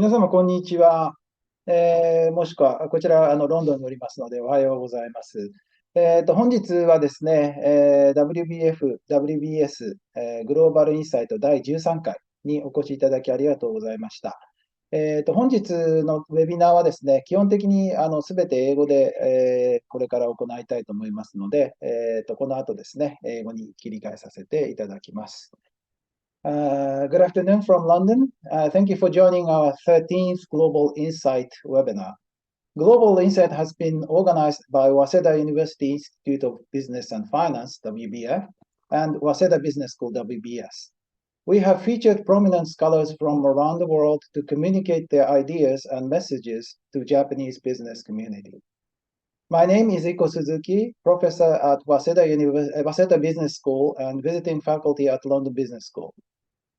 皆様、こんにちは。もしくは、こちら、ロンドンにおりますので、おはようございます。本日はですね、WBS、グローバルインサイト第13回にお越しいただきありがとうございました。本日のウェビナーはですね、基本的にすべて英語で、これから行いたいと思いますので、この後ですね、英語に切り替えさせていただきます。Good afternoon from London. Thank you for joining our 13th Global Insight webinar. Global Insight has been organized by Waseda University Institute of Business and Finance, WBF, and Waseda Business School, WBS. We have featured prominent scholars from around the world to communicate their ideas and messages to Japanese business community. My name is Icko Suzuki, professor at Waseda Business School and visiting faculty at London Business School.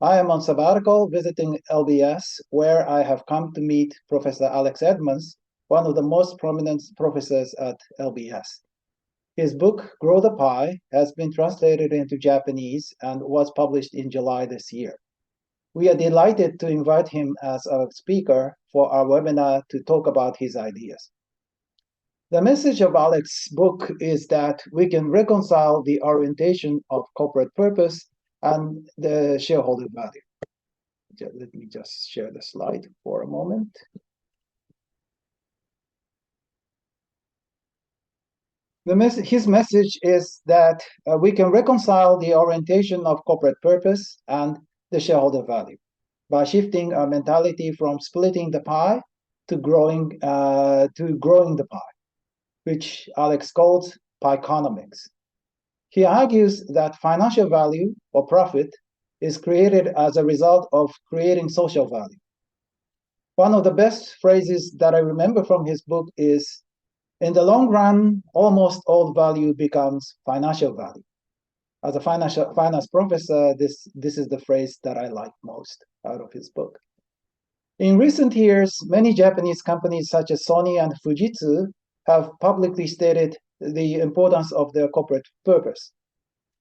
I am on sabbatical visiting LBS, where I have come to meet Professor Alex Edmans, one of the most prominent professors at LBS. His book, Grow the Pie, has been translated into Japanese and was published in July this year. We are delighted to invite him as our speaker for our webinar to talk about his ideas. The message of Alex's book is that we can reconcile the orientation of corporate purpose and the shareholder value. Let me just share the slide for a moment. His message is that we can reconcile the orientation of corporate purpose and the shareholder value by shifting our mentality from splitting the pie to growing the pie, which Alex calls pieconomics. He argues that financial value or profit is created as a result of creating social value. One of the best phrases that I remember from his book is, in the long run, almost all value becomes financial value. As a finance professor, this is the phrase that I like most out of his book. In recent years, many Japanese companies such as Sony and Fujitsu have publicly stated the importance of their corporate purpose.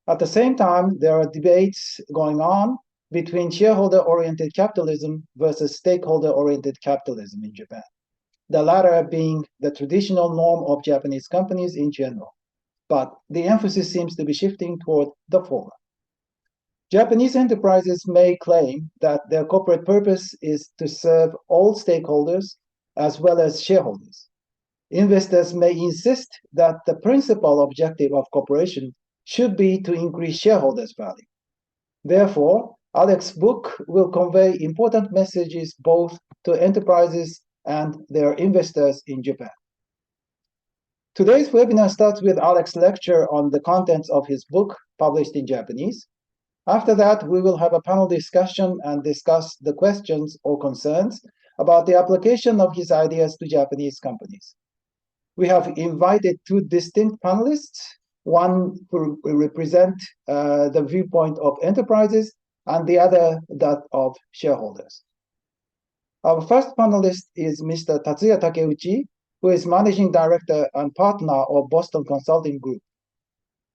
At the same time, there are debates going on between shareholder-oriented capitalism versus stakeholder-oriented capitalism in Japan, the latter being the traditional norm of Japanese companies in general. But the emphasis seems to be shifting toward the former. Japanese enterprises may claim that their corporate purpose is to serve all stakeholders as well as shareholders. Investors may insist that the principal objective of corporation should be to increase shareholders' value. Therefore, Alex's book will convey important messages both to enterprises and their investors in Japan. Today's webinar starts with Alex's lecture on the contents of his book, published in Japanese. After that, we will have a panel discussion and discuss the questions or concerns about the application of his ideas to Japanese companies. We have invited two distinct panelists, one who will represent the viewpoint of enterprises and the other that of shareholders. Our first panelist is Mr. Tatsuya Takeuchi, who is Managing Director and Partner of Boston Consulting Group.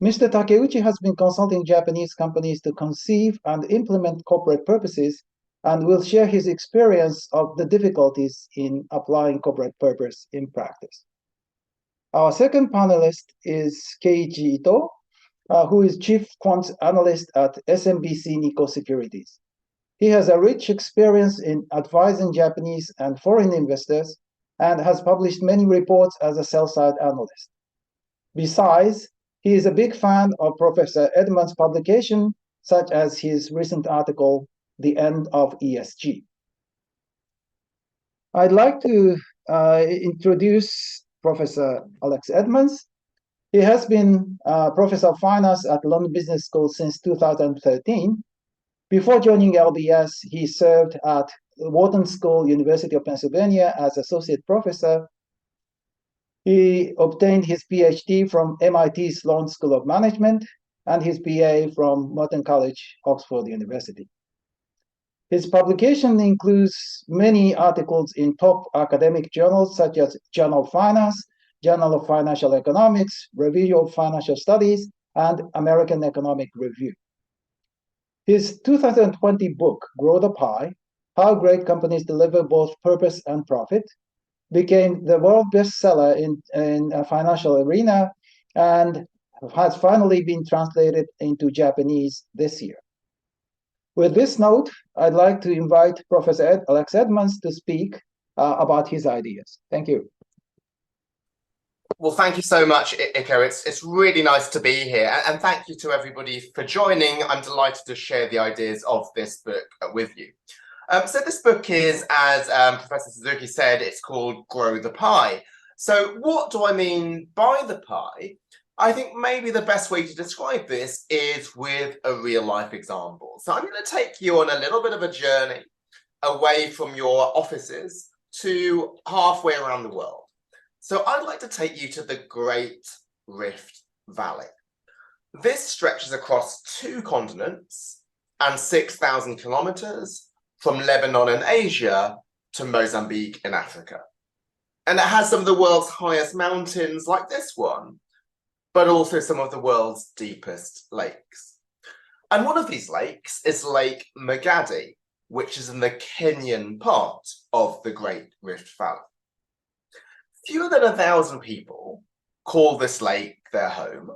Mr. Takeuchi has been consulting Japanese companies to conceive and implement corporate purposes and will share his experience of the difficulties in applying corporate purpose in practice. Our second panelist is Keiichi Itoh, who is Chief Quant Analyst at SMBC Nikko Securities. He has a rich experience in advising Japanese and foreign investors and has published many reports as a sell-side analyst. Besides, he is a big fan of Professor Edmans' publication, such as his recent article, The End of ESG. I'd like to introduce Professor Alex Edmans. He has been Professor of Finance at London Business School since 2013. Before joining LBS, he served at Wharton School, University of Pennsylvania as Associate Professor. He obtained his PhD from MIT Sloan School of Management and his BA from Merton College, Oxford University. His publication includes many articles in top academic journals such as Journal of Finance, Journal of Financial Economics, Review of Financial Studies, and American Economic Review. His 2020 book, Grow the Pie, How Great Companies Deliver Both Purpose and Profit, became the world bestseller in a financial arena and has finally been translated into Japanese this year. With this note, I'd like to invite Professor Alex Edmans to speak about his ideas. Thank you. Well, thank you so much, Icko. It's really nice to be here. And thank you to everybody for joining. I'm delighted to share the ideas of this book with you. So this book is, as Professor Suzuki said, it's called Grow the Pie. So what do I mean by the pie? I think maybe the best way to describe this is with a real-life example. So I'm going to take you on a little bit of a journey away from your offices to halfway around the world. So I'd like to take you to the Great Rift Valley. This stretches across 2 continents and 6,000 kilometers from Lebanon in Asia to Mozambique in Africa. And it has some of the world's highest mountains like this one, but also some of the world's deepest lakes. And one of these lakes is Lake Magadi, which is in the Kenyan part of the Great Rift Valley. Fewer than 1,000 people call this lake their home.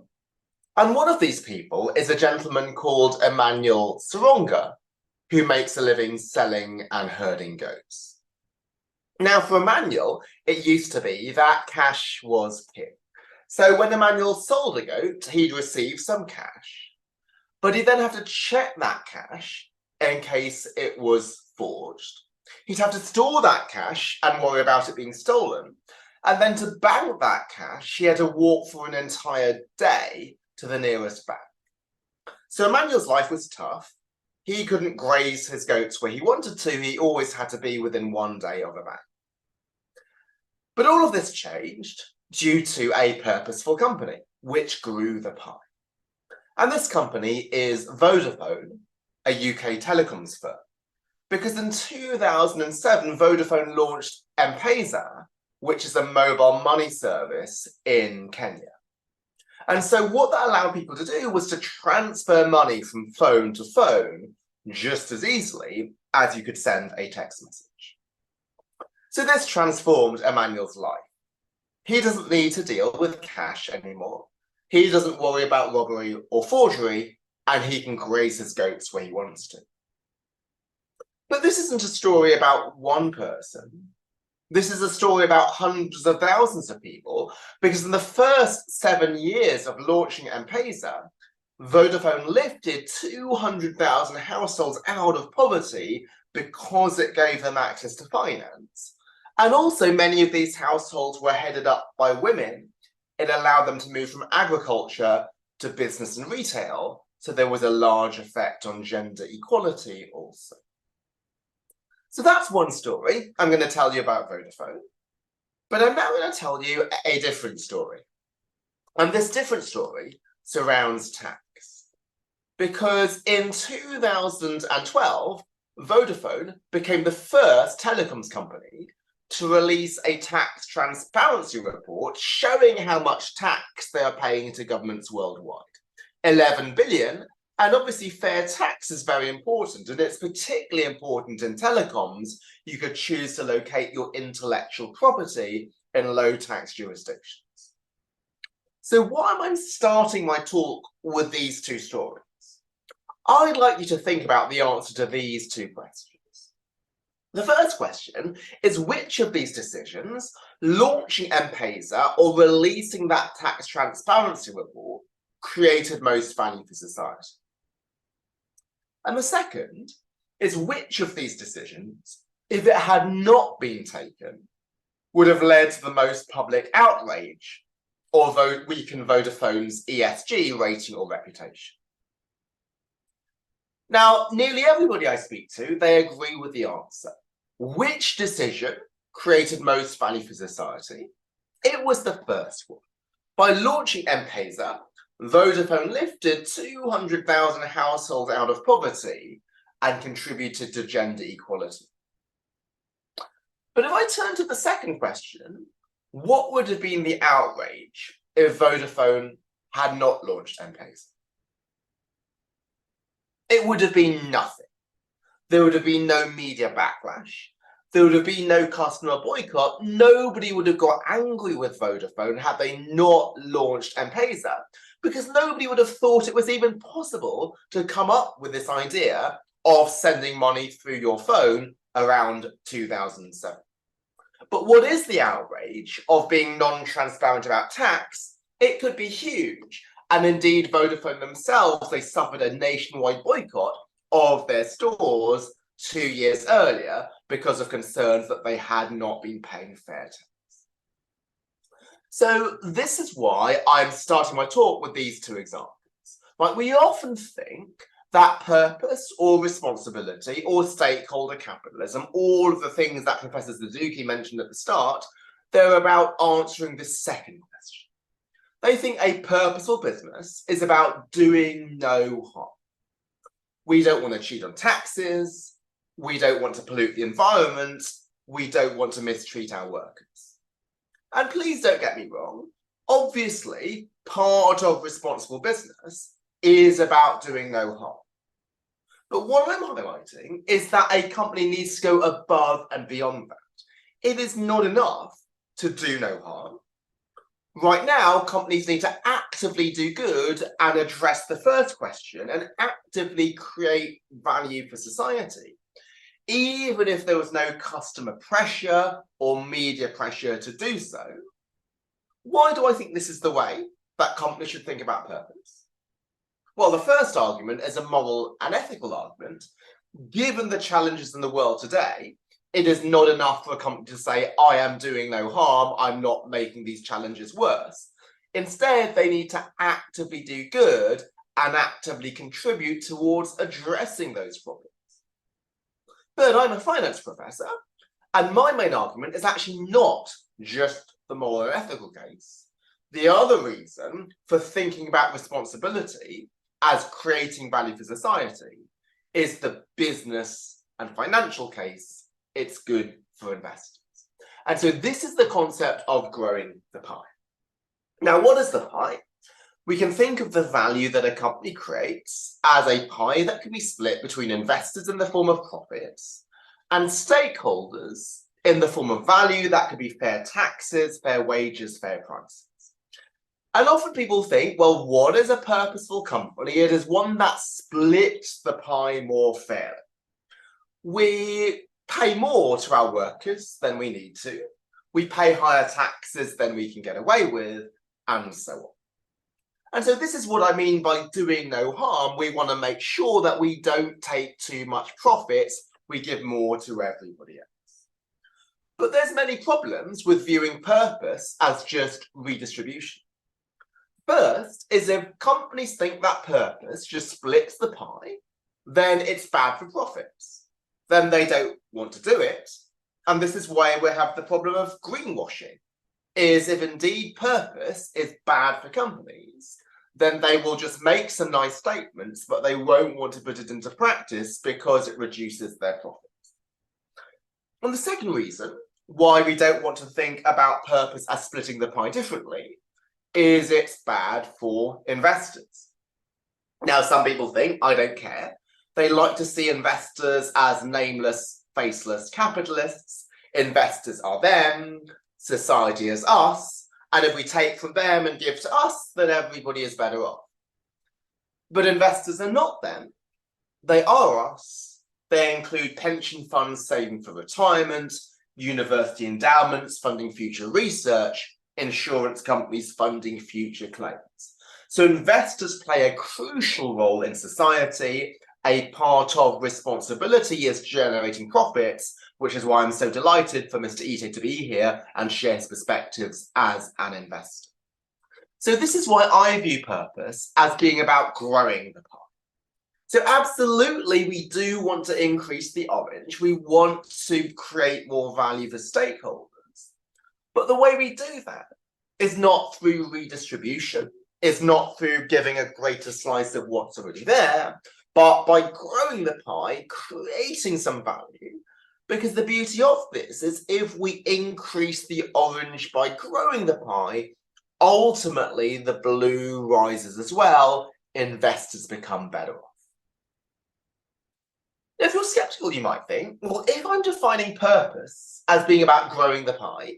And one of these people is a gentleman called Emmanuel Saronga, who makes a living selling and herding goats. Now, for Emmanuel, it used to be that cash was king. So when Emmanuel sold a goat, he'd receive some cash, but he'd then have to check that cash in case it was forged. He'd have to store that cash and worry about it being stolen. And then to bank that cash, he had to walk for an entire day to the nearest bank. So Emmanuel's life was tough. He couldn't graze his goats where he wanted to. He always had to be within 1 day of a bank. But all of this changed due to a purposeful company, which grew the pie. And this company is Vodafone, a UK telecoms firm. Because in 2007, Vodafone launched M-Pesa, which is a mobile money service in Kenya. And so what that allowed people to do was to transfer money from phone to phone just as easily as you could send a text message. So this transformed Emmanuel's life. He doesn't need to deal with cash anymore. He doesn't worry about robbery or forgery, and he can graze his goats where he wants to. But this isn't a story about one person. This is a story about hundreds of thousands of people, because in the first 7 years of launching M-Pesa, Vodafone lifted 200,000 households out of poverty because it gave them access to finance. And also many of these households were headed up by women. It allowed them to move from agriculture to business and retail, so there was a large effect on gender equality also. So that's one story I'm going to tell you about Vodafone. But I'm now going to tell you a different story. And this different story surrounds tax. Because in 2012, Vodafone became the first telecoms company to release a tax transparency report showing how much tax they are paying to governments worldwide. 11 billion. And obviously fair tax is very important, and it's particularly important in telecoms. You could choose to locate your intellectual property in low tax jurisdictions. So why am I starting my talk with these 2 stories? I'd like you to think about the answer to these 2 questions. The first question is, which of these decisions, launching M-Pesa or releasing that tax transparency report, created most value for society? And the second is, which of these decisions, if it had not been taken, would have led to the most public outrage or weaken Vodafone's ESG rating or reputation? Now, nearly everybody I speak to, they agree with the answer. Which decision created most value for society? It was the first one. By launching M-Pesa, Vodafone lifted 200,000 households out of poverty and contributed to gender equality. But if I turn to the second question, what would have been the outrage if Vodafone had not launched M-Pesa? It would have been nothing. there would have been no media backlash. There would have been no customer boycott. Nobody would have got angry with Vodafone had they not launched M-Pesa, because nobody would have thought it was even possible to come up with this idea of sending money through your phone around 2007. But what is the outrage of being non-transparent about tax? It could be huge. And indeed, Vodafone themselves, they suffered a nationwide boycott of their stores 2 years earlier because of concerns that they had not been paying fair tax. So this is why I'm starting my talk with these two examples. Like, we often think that purpose or responsibility or stakeholder capitalism, all of the things that Professor Suzuki mentioned at the start, they're about answering the second question. They think a purposeful business is about doing no harm. We don't want to cheat on taxes. We don't want to pollute the environment. We don't want to mistreat our workers. And please don't get me wrong. Obviously, part of responsible business is about doing no harm. But what I'm highlighting is that a company needs to go above and beyond that. It is not enough to do no harm. Right now, companies need to actively do good and address the first question and actively create value for society, even if there was no customer pressure or media pressure to do so. Why do I think this is the way that companies should think about purpose? Well, the first argument is a moral and ethical argument. Given the challenges in the world today, it is not enough for a company to say, I am doing no harm, I'm not making these challenges worse. Instead, they need to actively do good and actively contribute towards addressing those problems. But I'm a finance professor, and my main argument is actually not just the moral and ethical case. The other reason for thinking about responsibility as creating value for society is the business and financial case. It's good for investors. And so this is the concept of growing the pie. Now, what is the pie? We can think of the value that a company creates as a pie that can be split between investors in the form of profits and stakeholders in the form of value that could be fair taxes, fair wages, fair prices. And often people think, well, what is a purposeful company? It is one that splits the pie more fairly. We pay more to our workers than we need to. We pay higher taxes than we can get away with, and so on. And so this is what I mean by doing no harm. We want to make sure that we don't take too much profits. We give more to everybody else. But there's many problems with viewing purpose as just redistribution. First is if companies think that purpose just splits the pie, then it's bad for profits. Then they don't want to do it. And this is why we have the problem of greenwashing, is if indeed purpose is bad for companies, then they will just make some nice statements, but they won't want to put it into practice because it reduces their profits. And the second reason why we don't want to think about purpose as splitting the pie differently is it's bad for investors. Now, some people think, I don't care. They like to see investors as nameless, faceless capitalists. Investors are them, society is us, and if we take from them and give to us, then everybody is better off. But investors are not them. They are us. They include pension funds saving for retirement, university endowments funding future research, insurance companies funding future claims. So investors play a crucial role in society. A part of responsibility is generating profits, which is why I'm so delighted for Mr. Itoh to be here and share his perspectives as an investor. So this is why I view purpose as being about growing the pie. So absolutely, we do want to increase the orange. We want to create more value for stakeholders. But the way we do that is not through redistribution. It's not through giving a greater slice of what's already there, but by growing the pie, creating some value. Because the beauty of this is if we increase the orange by growing the pie, ultimately the blue rises as well. Investors become better off. If you're skeptical, you might think, well, if I'm defining purpose as being about growing the pie,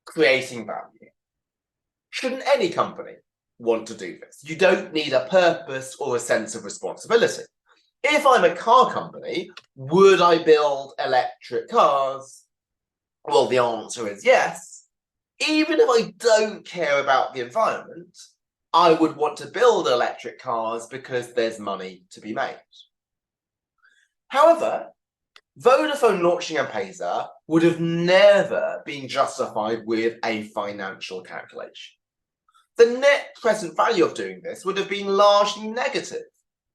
creating value, shouldn't any company want to do this? You don't need a purpose or a sense of responsibility. If I'm a car company, would I build electric cars? Well, the answer is yes. Even if I don't care about the environment, I would want to build electric cars because there's money to be made. However, Vodafone launching M-Pesa would have never been justified with a financial calculation. The net present value of doing this would have been largely negative.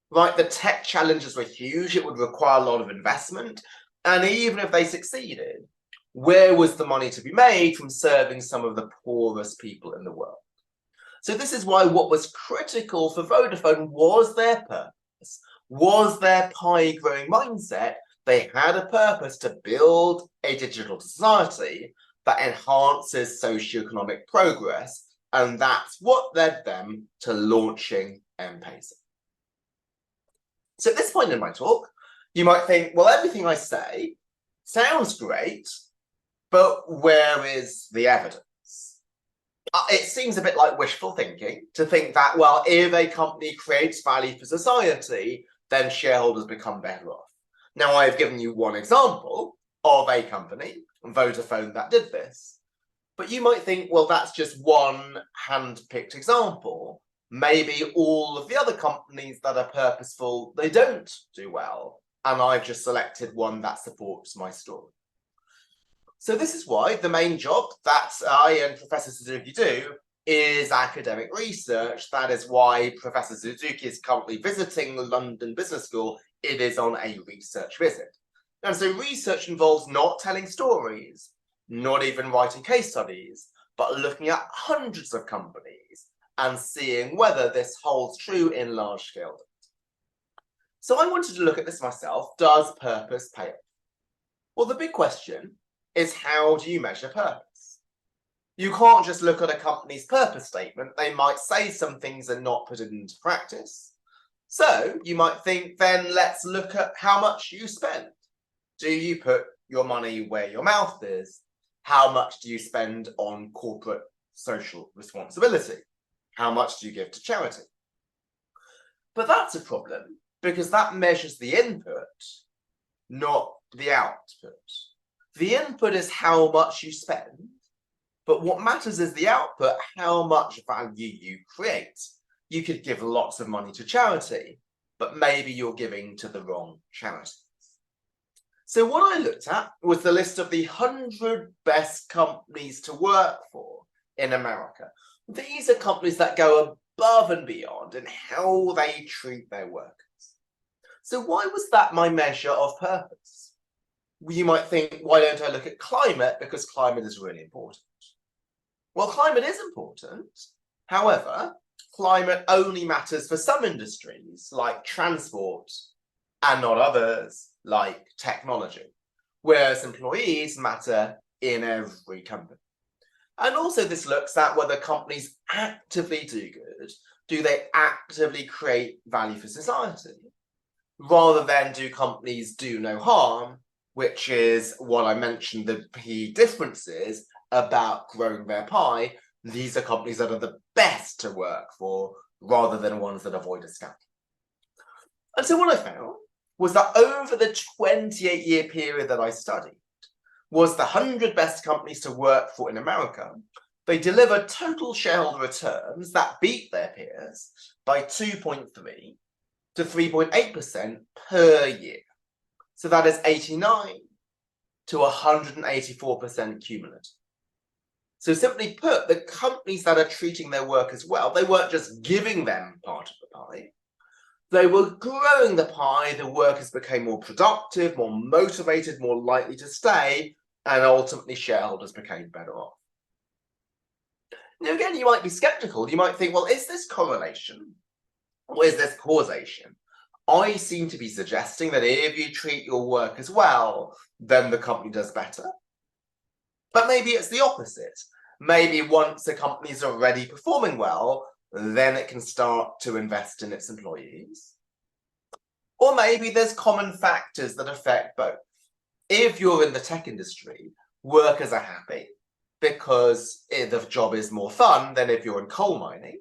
Right, the tech challenges were huge, it would require a lot of investment, and even if they succeeded, where was the money to be made from serving some of the poorest people in the world? So this is why what was critical for Vodafone was their purpose, was their pie-growing mindset. They had a purpose to build a digital society that enhances socioeconomic progress, and that's what led them to launching M-Pesa. So at this point in my talk, you might think, well, everything I say sounds great, but where is the evidence? It seems a bit like wishful thinking to think that, well, if a company creates value for society, then shareholders become better off. Now, I've given you one example of a company, Vodafone, that did this. But you might think, well, that's just one hand-picked example. Maybe all of the other companies that are purposeful, they don't do well. And I've just selected one that supports my story. So this is why the main job that I and Professor Suzuki do is academic research. That is why Professor Suzuki is currently visiting the London Business School. It is on a research visit. And so research involves not telling stories, not even writing case studies, but looking at hundreds of companies and seeing whether this holds true in large scale data. So I wanted to look at this myself. Does purpose pay off? Well, the big question is, how do you measure purpose? You can't just look at a company's purpose statement. They might say some things and not put it into practice. So you might think, then let's look at how much you spend. Do you put your money where your mouth is? How much do you spend on corporate social responsibility? How much do you give to charity? But that's a problem because that measures the input, not the output. The input is how much you spend, but what matters is the output, how much value you create. You could give lots of money to charity, but maybe you're giving to the wrong charities. So what I looked at was the list of the 100 best companies to work for in America. These are companies that go above and beyond in how they treat their workers. So why was that my measure of purpose? You might think, why don't I look at climate? Because climate is really important. Well, climate is important. However, climate only matters for some industries like transport and not others like technology, whereas employees matter in every company. And also this looks at whether companies actively do good. Do they actively create value for society? Rather than do companies do no harm, which is what I mentioned, the key differences about growing their pie. These are companies that are the best to work for rather than ones that avoid a scandal. And so what I found was that over the 28-year period that I studied, was the 100 best companies to work for in America, they delivered total shareholder returns that beat their peers by 2.3 to 3.8% per year. So that is 89 to 184% cumulative. So simply put, the companies that are treating their workers well, they weren't just giving them part of the pie, they were growing the pie. The workers became more productive, more motivated, more likely to stay, and ultimately shareholders became better off. Now again, you might be skeptical. You might think, well, is this correlation or is this causation? I seem to be suggesting that if you treat your workers well, then the company does better. But maybe it's the opposite. Maybe once a company is already performing well, then it can start to invest in its employees. Or maybe there's common factors that affect both. If you're in the tech industry, workers are happy because the job is more fun than if you're in coal mining.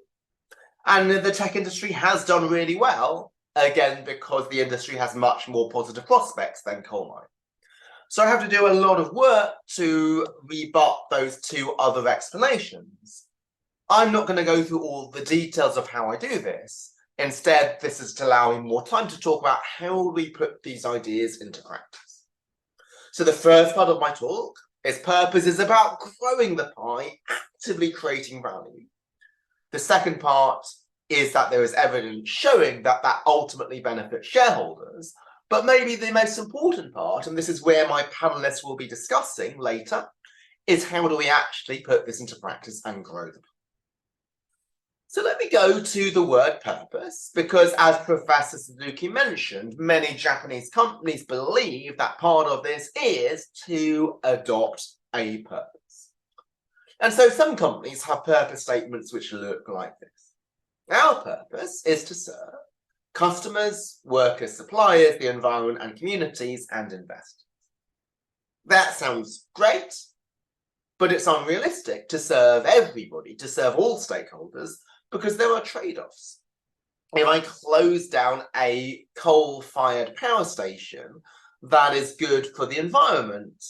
And the tech industry has done really well, again, because the industry has much more positive prospects than coal mining. So I have to do a lot of work to rebut those two other explanations. I'm not going to go through all the details of how I do this. Instead, this is to allow me more time to talk about how we put these ideas into practice. So the first part of my talk is purpose is about growing the pie, actively creating value. The second part is that there is evidence showing that that ultimately benefits shareholders. But maybe the most important part, and this is where my panelists will be discussing later, is how do we actually put this into practice and grow them. So let me go to the word purpose, because as Professor Suzuki mentioned, many Japanese companies believe that part of this is to adopt a purpose. And so some companies have purpose statements which look like this. Our purpose is to serve customers, workers, suppliers, the environment and communities, and investors. That sounds great, but it's unrealistic to serve everybody, to serve all stakeholders, because there are trade-offs. If I close down a coal-fired power station, that is good for the environment,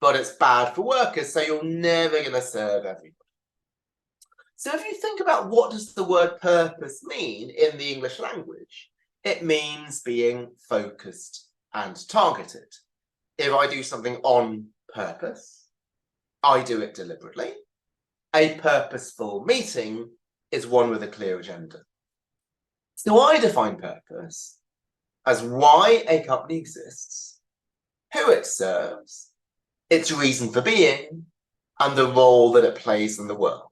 but it's bad for workers, so you're never going to serve everybody. So if you think about what does the word purpose mean in the English language, it means being focused and targeted. If I do something on purpose, I do it deliberately. A purposeful meeting is one with a clear agenda. So I define purpose as why a company exists, who it serves, its reason for being, and the role that it plays in the world.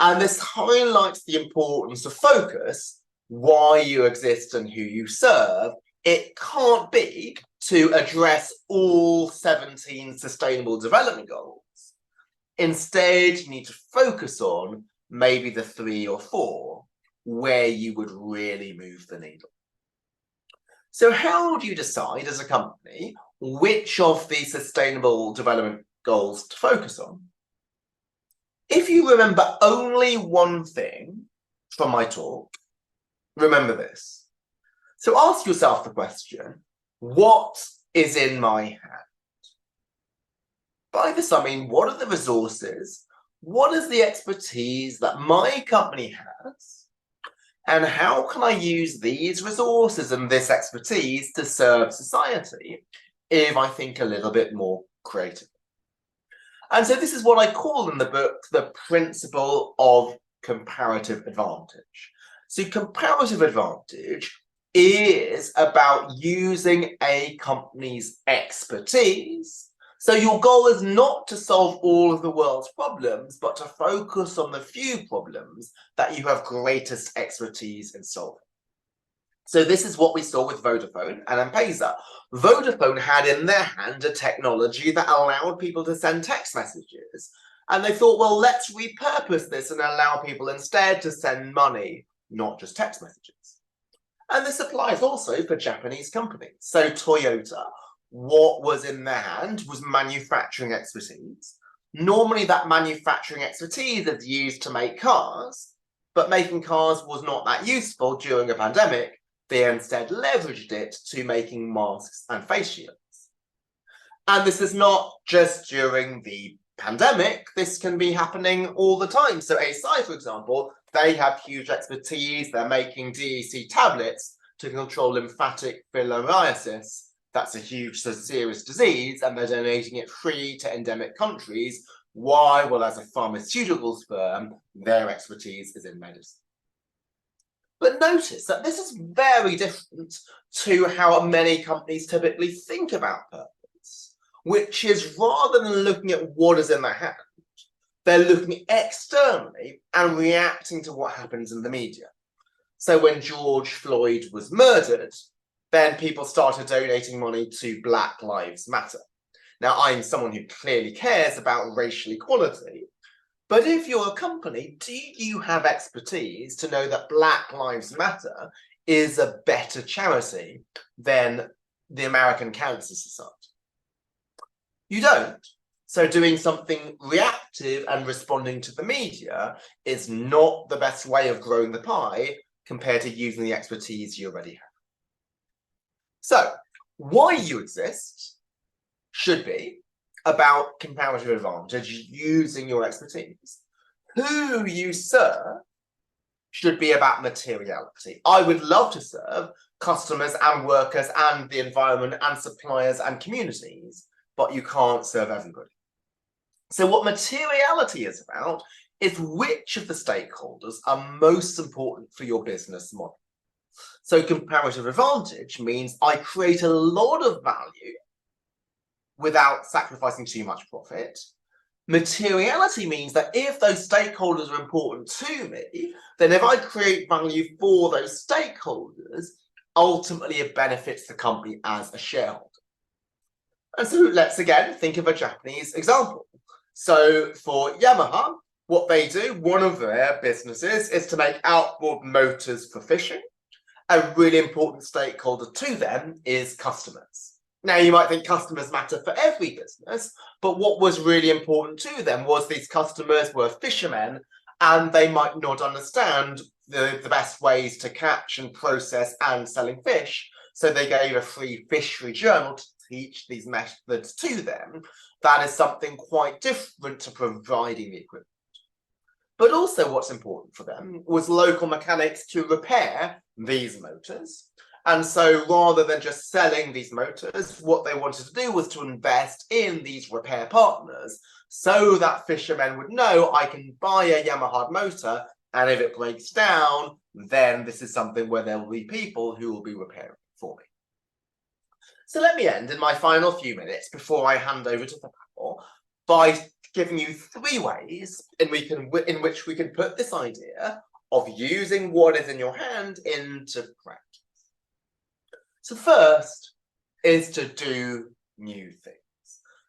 And this highlights the importance of focus, why you exist and who you serve. It can't be to address all 17 sustainable development goals. Instead, you need to focus on maybe the 3 or 4 where you would really move the needle. So how do you decide as a company which of these sustainable development goals to focus on? If you remember only one thing from my talk, remember this. So ask yourself the question, what is in my hand? By this, I mean, what are the resources? What is the expertise that my company has? And how can I use these resources and this expertise to serve society if I think a little bit more creatively? And so this is what I call in the book the principle of comparative advantage. So comparative advantage is about using a company's expertise. So your goal is not to solve all of the world's problems, but to focus on the few problems that you have greatest expertise in solving. So this is what we saw with Vodafone and M-Pesa. Vodafone had in their hand a technology that allowed people to send text messages. And they thought, well, let's repurpose this and allow people instead to send money, not just text messages. And this applies also for Japanese companies. So Toyota, what was in their hand was manufacturing expertise. Normally that manufacturing expertise is used to make cars, but making cars was not that useful during a pandemic. They instead leveraged it to making masks and face shields. And this is not just during the pandemic, this can be happening all the time. So ASI, for example, they have huge expertise. They're making DEC tablets to control lymphatic filariasis. That's a huge serious disease, and they're donating it free to endemic countries. Why? Well, as a pharmaceuticals firm, their expertise is in medicine. But notice that this is very different to how many companies typically think about purpose, which is rather than looking at what is in their hand, they're looking externally and reacting to what happens in the media. So when George Floyd was murdered, then people started donating money to Black Lives Matter. Now, I'm someone who clearly cares about racial equality, but if you're a company, do you have expertise to know that Black Lives Matter is a better charity than the American Cancer Society? You don't. So doing something reactive and responding to the media is not the best way of growing the pie compared to using the expertise you already have. So why you exist should be about comparative advantage using your expertise. Who you serve should be about materiality. I would love to serve customers and workers and the environment and suppliers and communities, but you can't serve everybody. So what materiality is about is which of the stakeholders are most important for your business model. So comparative advantage means I create a lot of value without sacrificing too much profit. Materiality means that if those stakeholders are important to me, then if I create value for those stakeholders, ultimately it benefits the company as a shareholder. And so let's again think of a Japanese example. So for Yamaha, what they do, one of their businesses is to make outboard motors for fishing. A really important stakeholder to them is customers. Now, you might think customers matter for every business, but what was really important to them was these customers were fishermen, and they might not understand the best ways to catch and process and selling fish. So they gave a free fishery journal to teach these methods to them. That is something quite different to providing the equipment. But also what's important for them was local mechanics to repair these motors. And so rather than just selling these motors, what they wanted to do was to invest in these repair partners so that fishermen would know I can buy a Yamaha motor, and if it breaks down, then this is something where there will be people who will be repairing for me. So let me end in my final few minutes before I hand over to the panel by giving you 3 ways in which we can put this idea of using what is in your hand into practice. So first is to do new things.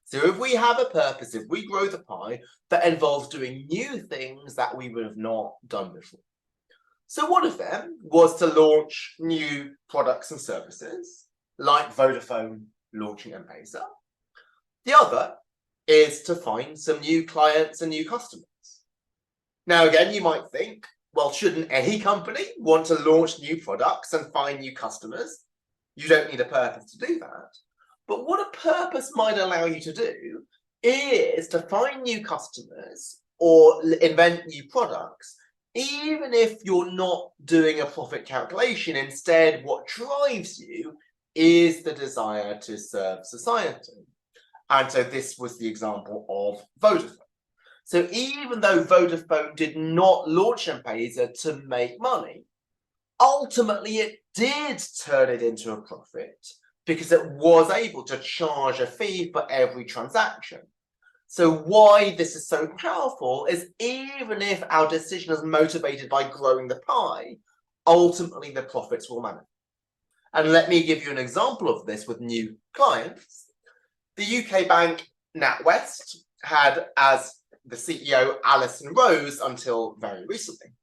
So if we have a purpose, if we grow the pie, that involves doing new things that we would have not done before. So one of them was to launch new products and services, like Vodafone launching M-Pesa. The other is to find some new clients and new customers. Now, again, you might think, well, shouldn't any company want to launch new products and find new customers? You don't need a purpose to do that. But what a purpose might allow you to do is to find new customers or invent new products, even if you're not doing a profit calculation. Instead, what drives you is the desire to serve society. And so this was the example of Vodafone. So even though Vodafone did not launch M-Pesa to make money, ultimately it did turn it into a profit because it was able to charge a fee for every transaction. So why this is so powerful is even if our decision is motivated by growing the pie, ultimately the profits will manifest. And let me give you an example of this with new clients. The UK bank NatWest had as the CEO Alison Rose until very recently.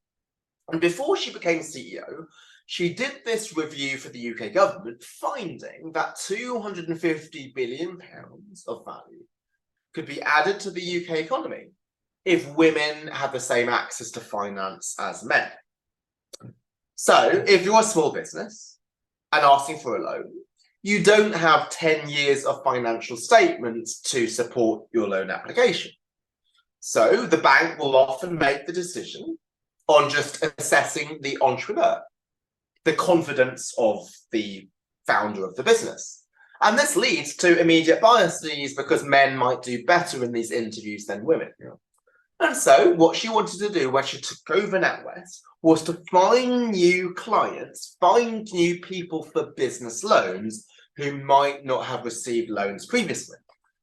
And before she became CEO, she did this review for the UK government, finding that £250 billion of value could be added to the UK economy if women had the same access to finance as men. So if you're a small business and asking for a loan, you don't have 10 years of financial statements to support your loan application. So the bank will often make the decision on just assessing the entrepreneur, the confidence of the founder of the business. And this leads to immediate biases because men might do better in these interviews than women. And so what she wanted to do when she took over NatWest was to find new clients, find new people for business loans who might not have received loans previously.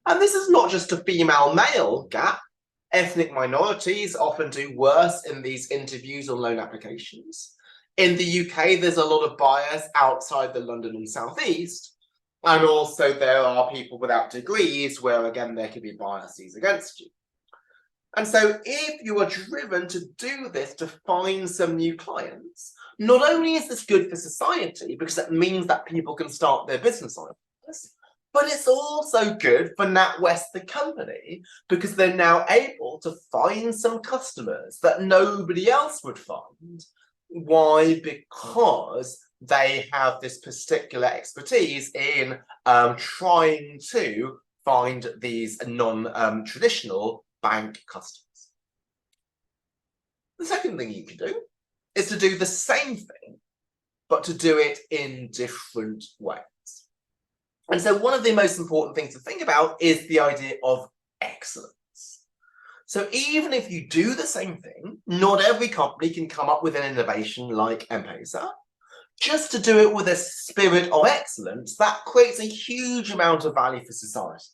And this is not just a female-male gap. Ethnic minorities often do worse in these interviews on loan applications. In the UK, there's a lot of bias outside the London and South East. And also there are people without degrees where, again, there could be biases against you. And so if you are driven to do this, to find some new clients, not only is this good for society because it means that people can start their business ideas, but it's also good for NatWest, the company, because they're now able to find some customers that nobody else would find. Why? Because they have this particular expertise in trying to find these non-traditional bank customers. The second thing you can do is to do the same thing, but to do it in different ways. And so one of the most important things to think about is the idea of excellence. So even if you do the same thing, not every company can come up with an innovation like M-Pesa. Just to do it with a spirit of excellence, that creates a huge amount of value for society.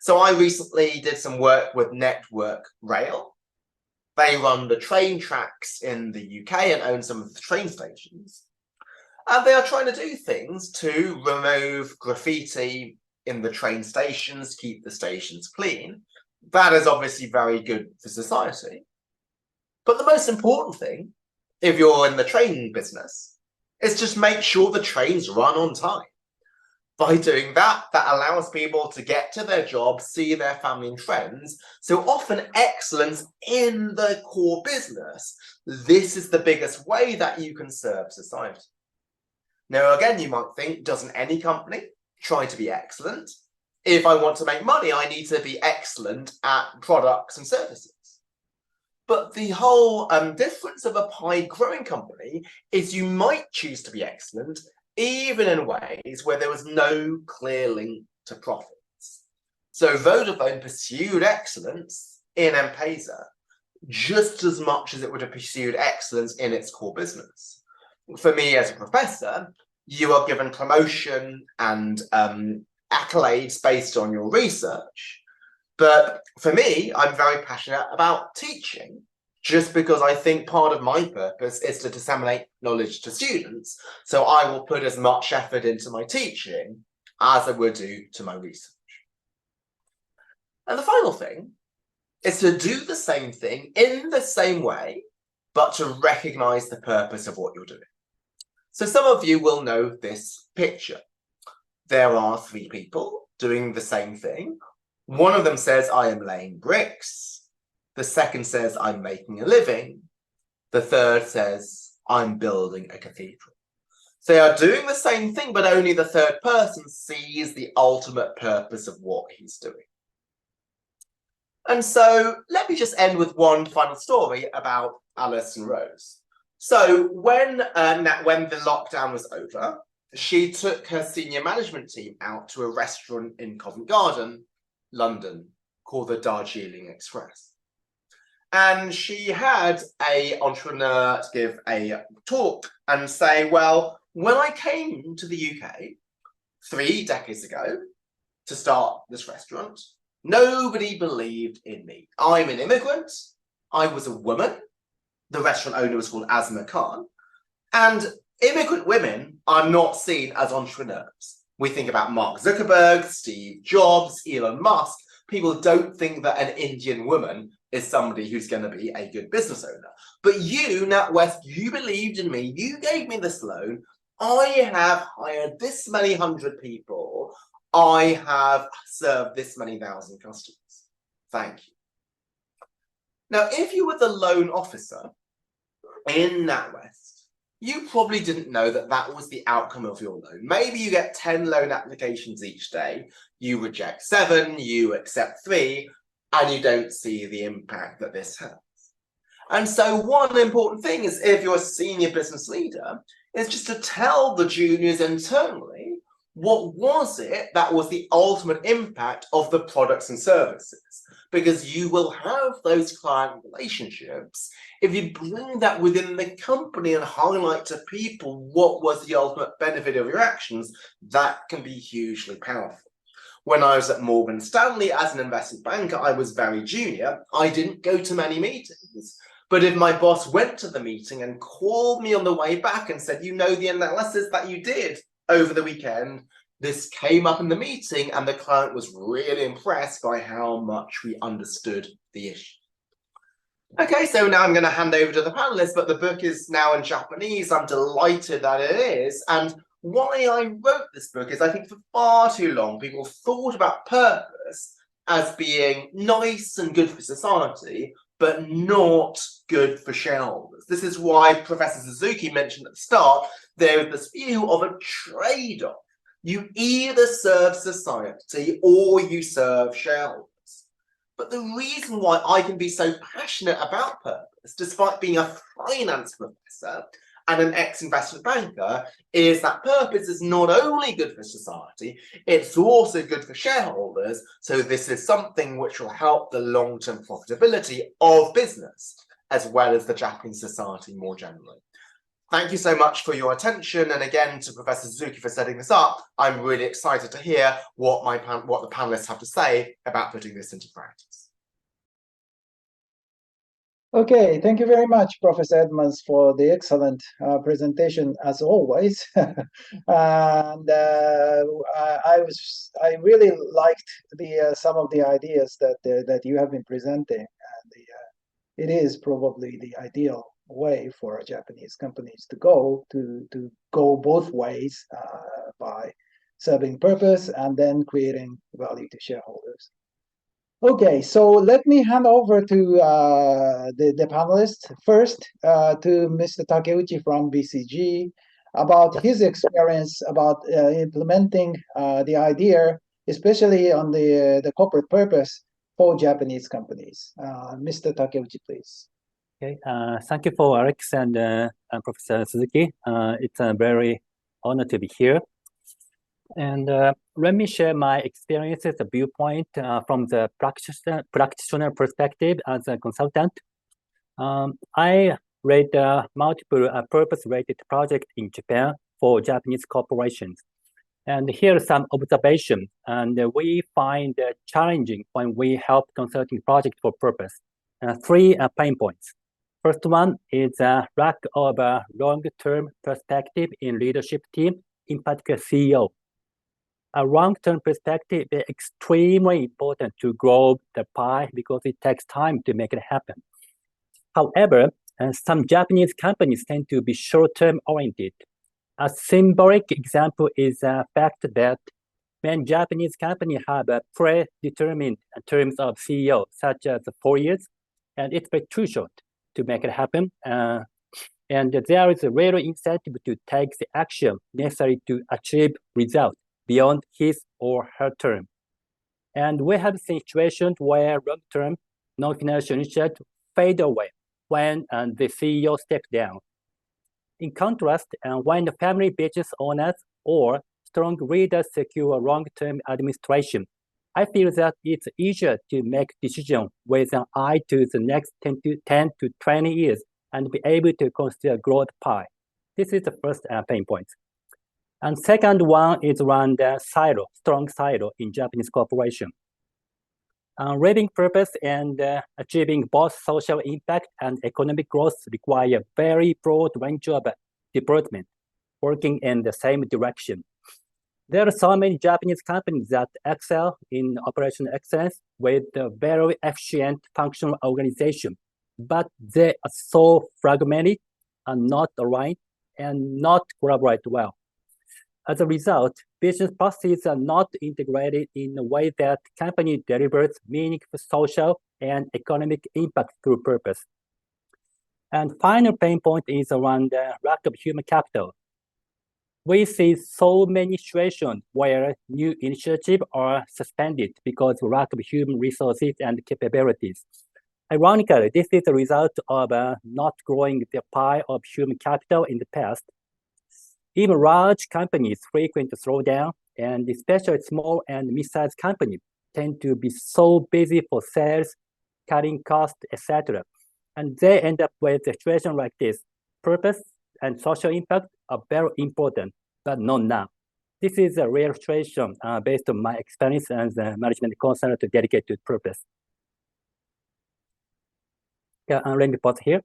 So I recently did some work with Network Rail. They run the train tracks in the UK and own some of the train stations. And they are trying to do things to remove graffiti in the train stations, keep the stations clean. That is obviously very good for society. But the most important thing, if you're in the train business, is just make sure the trains run on time. By doing that, that allows people to get to their jobs, see their family and friends. So often excellence in the core business. This is the biggest way that you can serve society. Now, again, you might think, doesn't any company try to be excellent? If I want to make money, I need to be excellent at products and services. But the whole difference of a pie-growing company is you might choose to be excellent even in ways where there was no clear link to profits. So Vodafone pursued excellence in M-Pesa just as much as it would have pursued excellence in its core business. For me as a professor, you are given promotion and accolades based on your research. But for me, I'm very passionate about teaching, just because I think part of my purpose is to disseminate knowledge to students. So I will put as much effort into my teaching as I would do to my research. And the final thing is to do the same thing in the same way, but to recognize the purpose of what you're doing. So some of you will know this picture. There are three people doing the same thing. One of them says, I am laying bricks. The second says, I'm making a living. The third says, I'm building a cathedral. So they are doing the same thing, but only the third person sees the ultimate purpose of what he's doing. And so let me just end with one final story about Alice and Rose. So when the lockdown was over, she took her senior management team out to a restaurant in Covent Garden, London, called the Darjeeling Express. And she had an entrepreneur give a talk and say, well, when I came to the UK 3 decades ago to start this restaurant, nobody believed in me. I'm an immigrant. I was a woman. The restaurant owner was called Asma Khan. And immigrant women are not seen as entrepreneurs. We think about Mark Zuckerberg, Steve Jobs, Elon Musk. People don't think that an Indian woman is somebody who's going to be a good business owner. But you, NatWest, you believed in me. You gave me this loan. I have hired this many hundred people. I have served this many thousand customers. Thank you. Now, if you were the loan officer in NatWest, you probably didn't know that that was the outcome of your loan. Maybe you get 10 loan applications each day. You reject 7, you accept 3, and you don't see the impact that this has. And so one important thing is, if you're a senior business leader, is just to tell the juniors internally, what was it that was the ultimate impact of the products and services? Because you will have those client relationships. If you bring that within the company and highlight to people what was the ultimate benefit of your actions, that can be hugely powerful. When I was at Morgan Stanley as an investment banker, I was very junior. I didn't go to many meetings. But if my boss went to the meeting and called me on the way back and said, you know, the analysis that you did over the weekend, this came up in the meeting, and the client was really impressed by how much we understood the issue. Okay, so now I'm going to hand over to the panelists, but the book is now in Japanese. I'm delighted that it is. And why I wrote this book is I think for far too long, people thought about purpose as being nice and good for society, but not good for shareholders. This is why Professor Suzuki mentioned at the start, there is this view of a trade-off. You either serve society or you serve shareholders. But the reason why I can be so passionate about purpose, despite being a finance professor and an ex-investment banker, is that purpose is not only good for society, it's also good for shareholders. So this is something which will help the long-term profitability of business, as well as the Japanese society more generally. Thank you so much for your attention, and again to Professor Suzuki for setting this up. I'm really excited to hear what the panelists have to say about putting this into practice. Okay, thank you very much, Professor Edmans, for the excellent presentation as always. And I really liked some of the ideas that you have been presenting, and it is probably the ideal way for Japanese companies to go both ways by serving purpose and then creating value to shareholders. Okay, so let me hand over to the panelists. First, to Mr. Takeuchi from BCG about his experience about implementing the idea, especially on the corporate purpose for Japanese companies. Mr. Takeuchi, please. Okay, thank you for Alex and Professor Suzuki. It's a very honor to be here. And let me share my experiences, the viewpoint from the practitioner perspective as a consultant. I led multiple purpose-related projects in Japan for Japanese corporations. And here are some observations. And we find challenging when we help consulting projects for purpose. Three pain points. First one is a lack of a long-term perspective in leadership team, in particular CEO. A long-term perspective is extremely important to grow the pie because it takes time to make it happen. However, some Japanese companies tend to be short-term oriented. A symbolic example is the fact that when Japanese companies have a predetermined terms of CEO, such as 4 years, and it's very too short to make it happen. And there is a little incentive to take the action necessary to achieve results beyond his or her term. And we have situations where long-term non-financial initiatives fade away when the CEO steps down. In contrast, when the family business owners or strong leaders secure long-term administration, I feel that it's easier to make decisions with an eye to the next 10 to 20 years and be able to consider growth pie. This is the first pain point. And second one is around the strong silo in Japanese corporation. Living purpose and achieving both social impact and economic growth require a very broad range of departments working in the same direction. There are so many Japanese companies that excel in operational excellence with a very efficient functional organization, but they are so fragmented and not aligned and not collaborate well. As a result, business processes are not integrated in a way that company delivers meaningful social and economic impact through purpose. And final pain point is around the lack of human capital. We see so many situations where new initiatives are suspended because of lack of human resources and capabilities. Ironically, this is a result of not growing the pie of human capital in the past. Even large companies frequently slow down, and especially small and mid-sized companies tend to be so busy for sales, cutting costs, etc. And they end up with a situation like this. Purpose and social impact are very important, but not now. This is a real situation based on my experience as a management consultant dedicated to purpose. Yeah, let me pause here.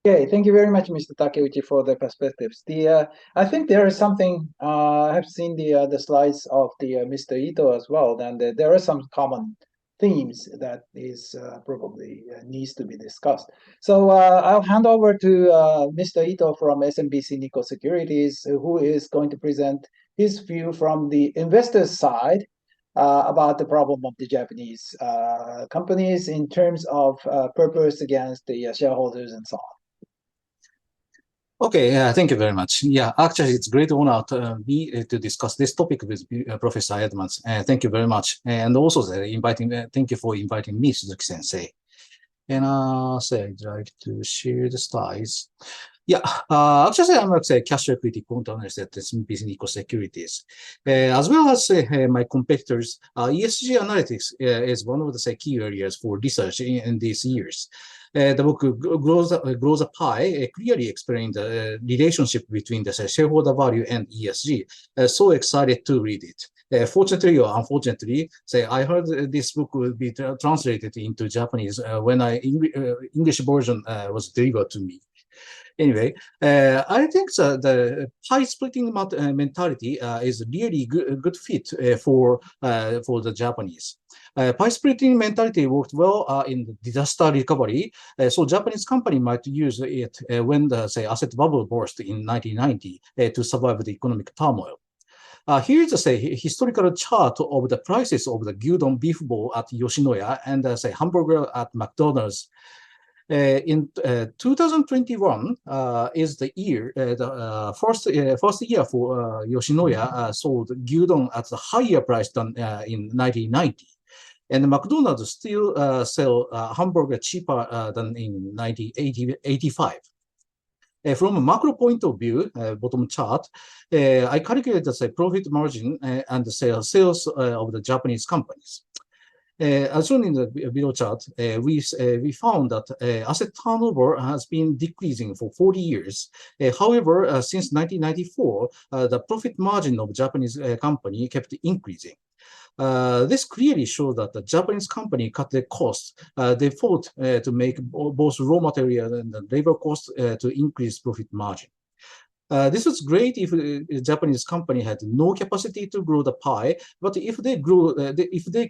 Okay, thank you very much, Mr. Takeuchi, for the perspectives. I think there is something, I have seen the slides of Mr. Itoh as well, and there are some common themes that is probably needs to be discussed. So I'll hand over to Mr. Itoh from SMBC Nikko Securities, who is going to present his view from the investor's side about the problem of the Japanese companies in terms of purpose against the shareholders and so on. Okay, thank you very much. Yeah, actually, it's a great honor to me to discuss this topic with Professor Edmans. Thank you very much. And also, thank you for inviting me, Suzuki Sensei. And I'd like to share the slides. Yeah, actually, I'm a cash equity quant analyst at SMBC Nikko Securities. As well as my competitors, ESG analytics is one of the key areas for research in these years. The book Grows a Pie clearly explained the relationship between the shareholder value and ESG. So excited to read it. Fortunately or unfortunately, I heard this book will be translated into Japanese when English version was delivered to me. Anyway, I think the pie splitting mentality is really good fit for the Japanese. Pie splitting mentality worked well in the disaster recovery, so Japanese company might use it when the asset bubble burst in 1990 to survive the economic turmoil. Here's a historical chart of the prices of the gyudon beef bowl at Yoshinoya and hamburger at McDonald's. In 2021 is the year, the first year for Yoshinoya sold gyudon at a higher price than in 1990. And McDonald's still sell hamburger cheaper than in 1985. From a macro point of view, bottom chart, I calculated the profit margin and the sales of the Japanese companies. As shown in the below chart, we found that asset turnover has been decreasing for 40 years. However, since 1994, the profit margin of Japanese company kept increasing. This clearly shows that the Japanese company cut their costs. They fought to make both raw material and the labor costs to increase profit margin. This was great if a Japanese company had no capacity to grow the pie, but if they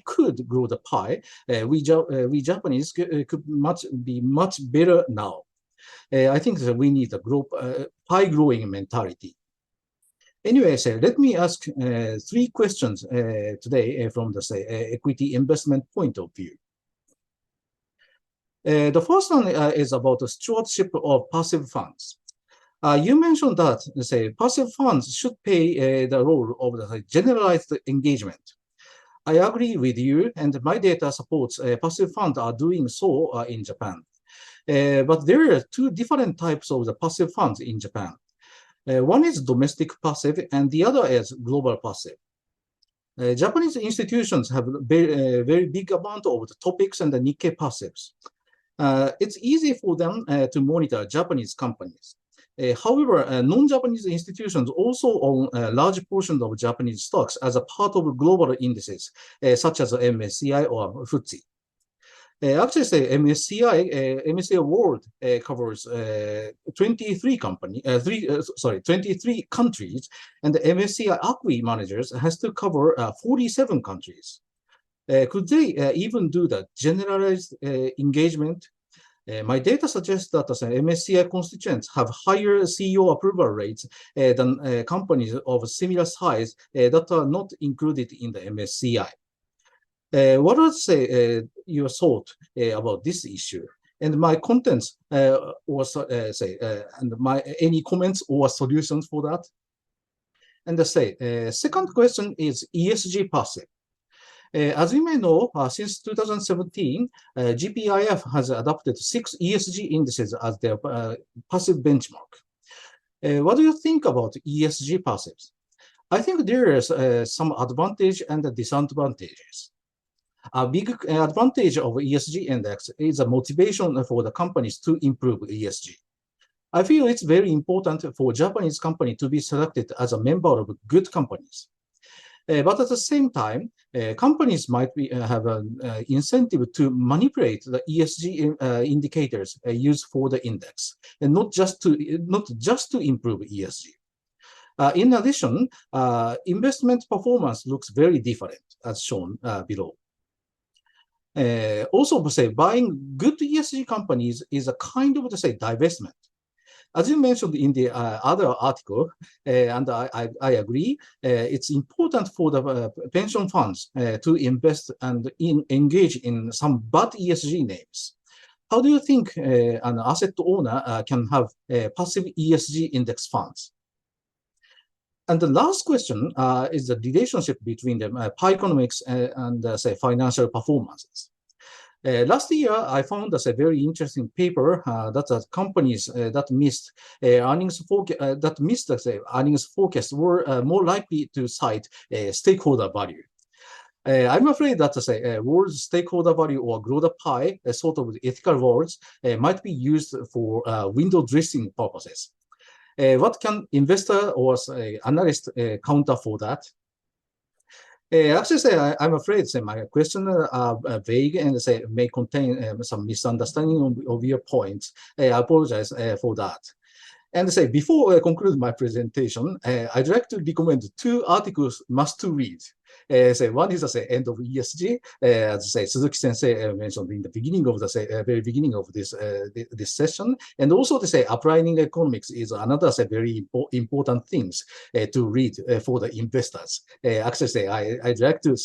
could grow the pie, we Japanese could be much better now. I think that we need a pie growing mentality. Anyway, let me ask 3 questions today from the equity investment point of view. The first one is about the stewardship of passive funds. You mentioned that, passive funds should play the role of the generalized engagement. I agree with you, and my data supports passive funds are doing so in Japan. But there are 2 different types of the passive funds in Japan. One is domestic passive, and the other is global passive. Japanese institutions have a very big amount of the topics and the Nikkei passives. It's easy for them to monitor Japanese companies. However, non-Japanese institutions also own large portions of Japanese stocks as a part of global indices, such as MSCI or FTSE. Actually, MSCI World covers 23 countries, and the MSCI ACWI managers has to cover 47 countries. Could they even do that generalized engagement? My data suggests that MSCI constituents have higher CEO approval rates than companies of similar size that are not included in the MSCI. What was your thought about this issue? And my contents any comments or solutions for that? And second question is ESG passive. As you may know, since 2017, GPIF has adopted 6 ESG indices as their passive benchmark. What do you think about ESG passives? I think there is some advantage and disadvantages. A big advantage of ESG index is a motivation for the companies to improve ESG. I feel it's very important for Japanese company to be selected as a member of good companies. But at the same time, companies might have an incentive to manipulate the ESG indicators used for the index, and not just to improve ESG. In addition, investment performance looks very different, as shown below. Also, say buying good ESG companies is a kind of divestment. As you mentioned in the other article, and I agree, it's important for the pension funds to invest and engage in some bad ESG names. How do you think an asset owner can have passive ESG index funds? And the last question is the relationship between the pie economics and say financial performances. Last year, I found a very interesting paper that companies that missed earnings forecast were more likely to cite stakeholder value. I'm afraid that words stakeholder value or grow the pie, sort of ethical words, might be used for window dressing purposes. What can investor or analyst counter for that? Actually, I'm afraid my questions are vague and may contain some misunderstanding of your points. I apologize for that. And before I conclude my presentation, I'd like to recommend 2 articles must to read. One is end of ESG, as Suzuki Sensei mentioned in the beginning of the very beginning of this session, and also applying economics is another very important things to read for the investors. Actually, I'd like to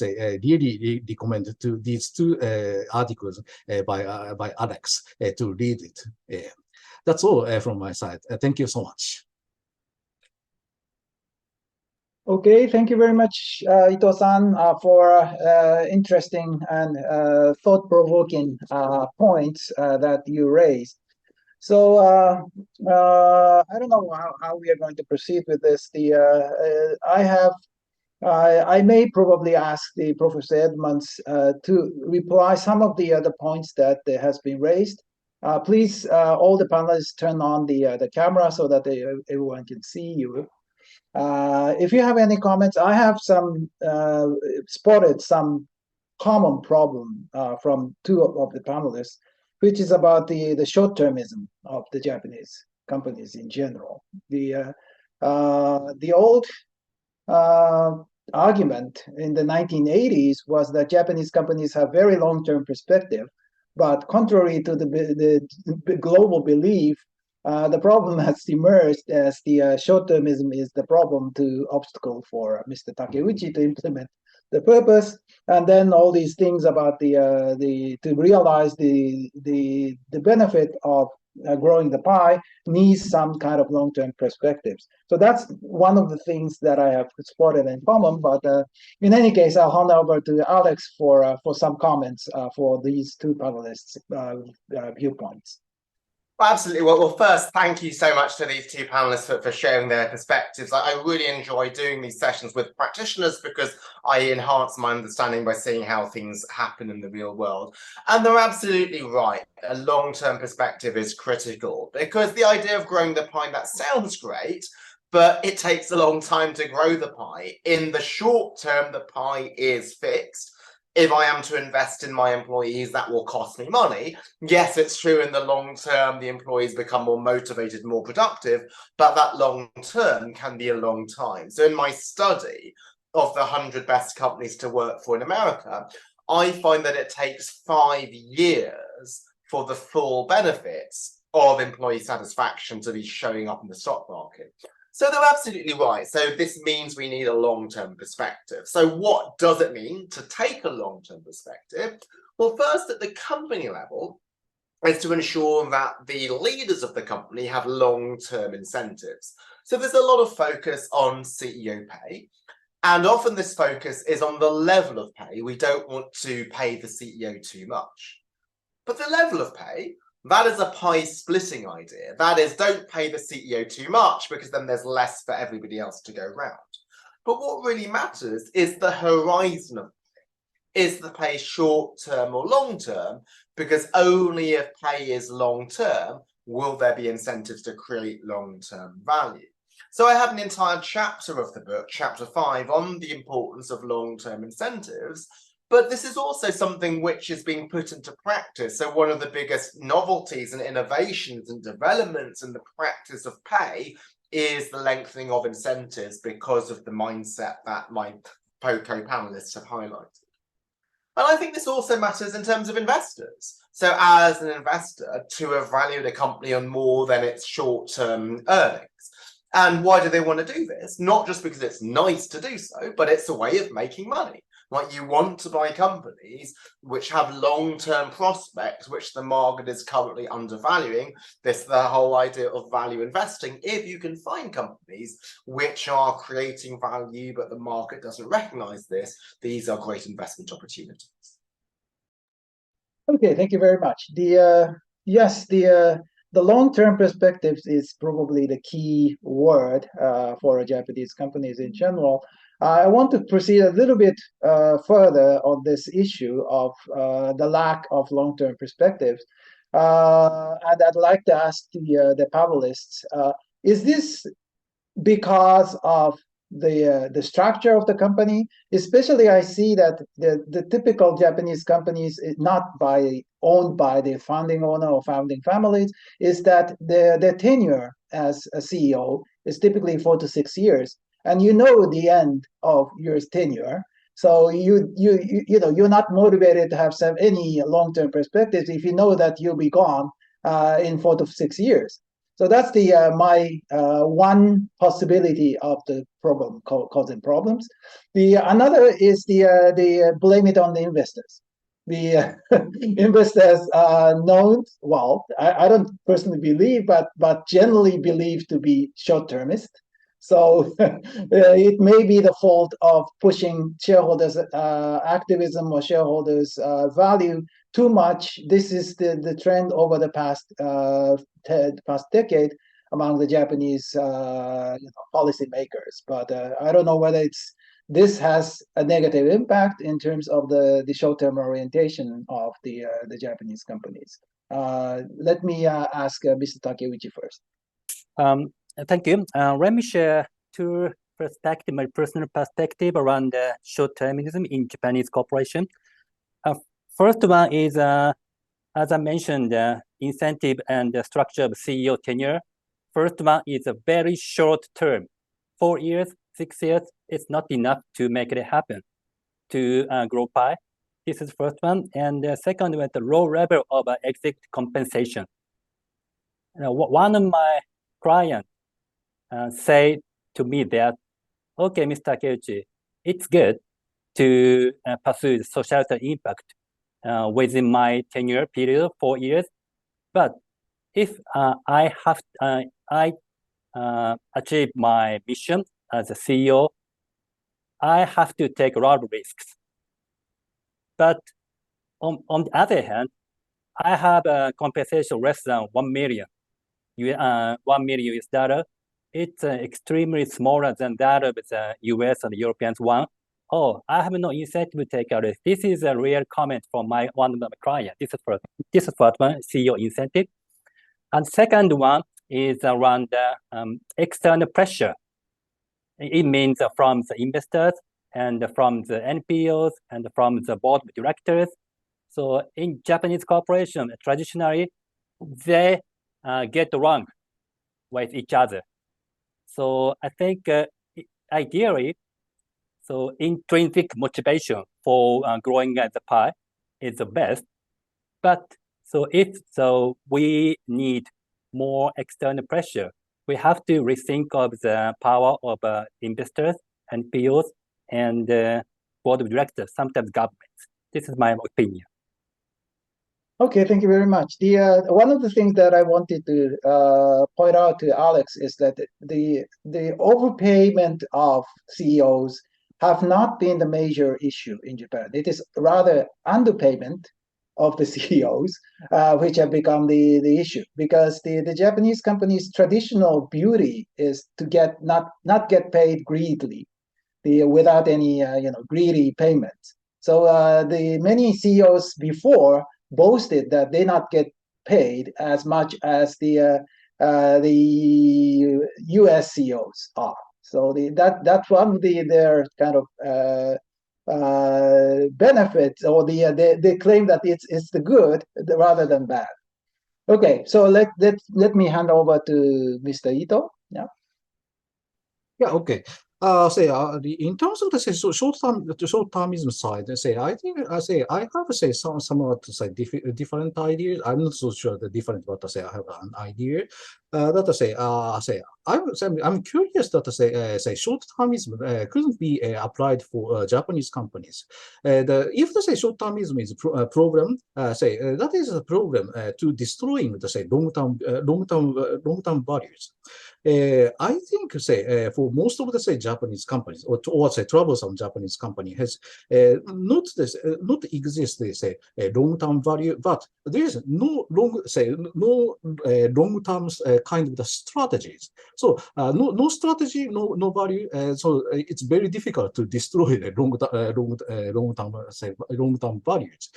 really recommend these 2 articles by Alex to read it. That's all from my side. Thank you so much. Okay, thank you very much, Itoh-san, for interesting and thought-provoking points that you raised. So I don't know how we are going to proceed with this. I may probably ask the Professor Edmans to reply some of the other points that has been raised. Please, all the panelists, turn on the camera so that everyone can see you. If you have any comments, I have spotted some common problem from 2 of the panelists, which is about the short-termism of the Japanese companies in general. The old argument in the 1980s was that Japanese companies have very long-term perspective, but contrary to the global belief, the problem has emerged as the short-termism is the problem to obstacle for Mr. Takeuchi to implement the purpose, and then all these things about to realize the benefit of growing the pie needs some kind of long-term perspectives. So that's one of the things that I have spotted in common. But in any case, I'll hand over to Alex for some comments for these 2 panelists' viewpoints. Absolutely. Well, first, thank you so much to these 2 panelists for sharing their perspectives. I really enjoy doing these sessions with practitioners because I enhance my understanding by seeing how things happen in the real world. And they're absolutely right. A long-term perspective is critical because the idea of growing the pie, that sounds great, but it takes a long time to grow the pie. In the short term, the pie is fixed. If I am to invest in my employees, that will cost me money. Yes, it's true in the long term, the employees become more motivated, more productive, but that long term can be a long time. So in my study of the 100 best companies to work for in America, I find that it takes 5 years for the full benefits of employee satisfaction to be showing up in the stock market. So they're absolutely right. So this means we need a long-term perspective. So what does it mean to take a long-term perspective? Well, first, at the company level, is to ensure that the leaders of the company have long-term incentives. So there's a lot of focus on CEO pay, and often this focus is on the level of pay. We don't want to pay the CEO too much. But the level of pay, that is a pie splitting idea. That is, don't pay the CEO too much because then there's less for everybody else to go round. But what really matters is the horizon of pay. Is the pay short term or long term? Because only if pay is long term will there be incentives to create long term value. So I have an entire chapter of the book, chapter 5, on the importance of long-term incentives. But this is also something which is being put into practice. So one of the biggest novelties and innovations and developments in the practice of pay is the lengthening of incentives because of the mindset that my co-panelists have highlighted. And I think this also matters in terms of investors. So as an investor, to evaluate a company on more than its short-term earnings. And why do they want to do this? Not just because it's nice to do so, but it's a way of making money. Like, you want to buy companies which have long-term prospects, which the market is currently undervaluing. This is the whole idea of value investing. If you can find companies which are creating value, but the market doesn't recognize this, these are great investment opportunities. Okay, thank you very much. The long-term perspectives is probably the key word for Japanese companies in general. I want to proceed a little bit further on this issue of the lack of long-term perspectives. And I'd like to ask the panelists, is this because of the structure of the company? Especially, I see that the typical Japanese companies is not owned by the founding owner or founding families, is that the tenure as a CEO is typically 4 to 6 years. And you know the end of your tenure, so you're not motivated to have any long-term perspectives if you know that you'll be gone in 4 to 6 years. So that's my one possibility of the problem causing problems. Another is the blame it on the investors. The investors are known, well, I don't personally believe, but generally believed to be short-termist. So it may be the fault of pushing shareholders' activism or shareholders' value too much. This is the trend over the past decade among the Japanese policymakers. But I don't know whether this has a negative impact in terms of the short-term orientation of the Japanese companies. Let me ask Mr. Takeuchi first. Thank you. Let me share two perspectives, my personal perspective around short-termism in Japanese corporation. First one is, as I mentioned, incentive and the structure of CEO tenure. First one is a very short term, 4 years, 6 years. It's not enough to make it happen, to grow pie. This is the first one. And the second one, the low level of exit compensation. One of my clients say to me that, okay, Mr. Takeuchi, it's good to pursue societal impact within my tenure period, 4 years. But if I achieve my mission as a CEO, I have to take a lot of risks. But on the other hand, I have a compensation less than $1 million US. It's extremely smaller than that of the US and Europeans one. Oh, I have no incentive to take a risk. This is a real comment from one of my clients. This is first one, CEO incentive. And second one is around external pressure. It means from the investors and from the NPOs and from the board of directors. So in Japanese corporation, traditionally, they get along with each other. So I think ideally, so intrinsic motivation for growing the pie is the best. But so we need more external pressure. We have to rethink of the power of investors, NPOs, and board of directors, sometimes governments. This is my opinion. Okay, thank you very much. One of the things that I wanted to point out to Alex is that the overpayment of CEOs have not been the major issue in Japan. It is rather underpayment of the CEOs, which have become the issue, because the Japanese companies' traditional beauty is to not get paid greedily, without any greedy payments. So the many CEOs before boasted that they not get paid as much as the the U.S. CEOs are. So that's one of their kind of benefits, or they claim that it's the good rather than bad. Okay, so let me hand over to Mr. Itoh. Yeah. Yeah. Okay. In terms of the short-termism side, I think I have somewhat different ideas. I'm not so sure the different, but I have an idea. I'm curious that short-termism couldn't be applied for Japanese companies. If the short-termism is a problem, that is a problem to destroying the long-term values. I think, for most of the Japanese companies, or troublesome Japanese company has not exist long-term value, but there is no long-term kind of the strategies. So no strategy, no value. So it's very difficult to destroy the long-term values.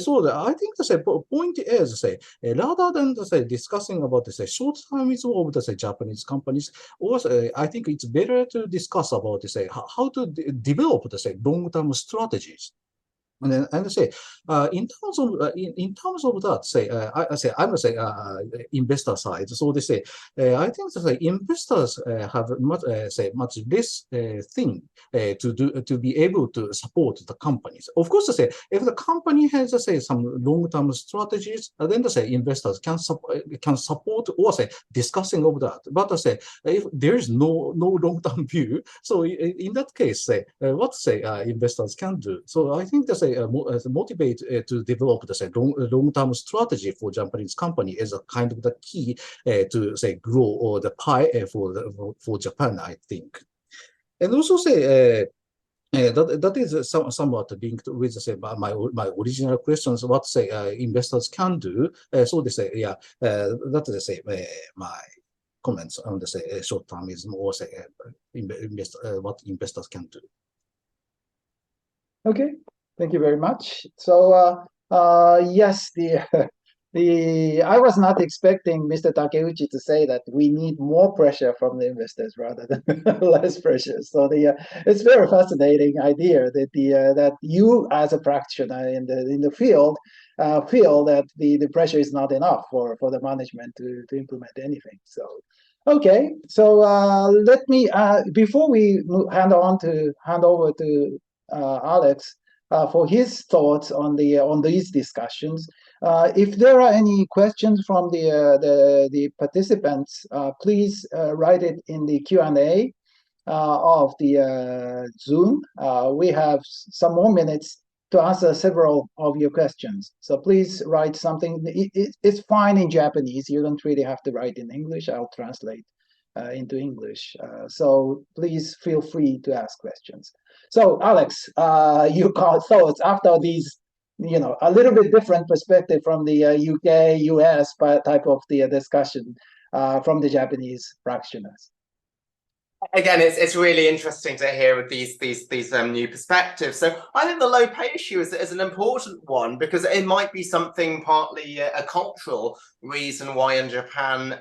So I think the point is, rather than discussing about the short-termism of the Japanese companies, also I think it's better to discuss about how to develop the long-term strategies. And in terms of that, I'm investor side. So they say I think that investors have much less thing to be able to support the companies. Of course, if the company has some long-term strategies, then investors can support or discussing of that. But if there is no long-term view, so in that case, what investors can do. So I think motivate to develop the long-term strategy for Japanese company is a kind of the key to grow or the pie for Japan, I think. And also that is somewhat linked with my original questions. What investors can do. So they say, yeah, that is my comments on the short-termism or what investors can do. Okay, thank you very much. So yes, I was not expecting Mr. Takeuchi to say that we need more pressure from the investors rather than less pressure. So it's very fascinating idea that that you as a practitioner in the field feel that the pressure is not enough for the management to implement anything. So okay, so let me before we hand over to Alex for his thoughts on these discussions. If there are any questions from the participants, please write it in the Q&A of the Zoom. We have some more minutes to answer several of your questions. So please write something. It's fine in Japanese. You don't really have to write in English. I'll translate into English. So please feel free to ask questions. So Alex, your thoughts after these, a little bit different perspective from the UK, US type of the discussion from the Japanese practitioners. Again, it's really interesting to hear these new perspectives. So I think the low pay issue is an important one because it might be something partly a cultural reason why in Japan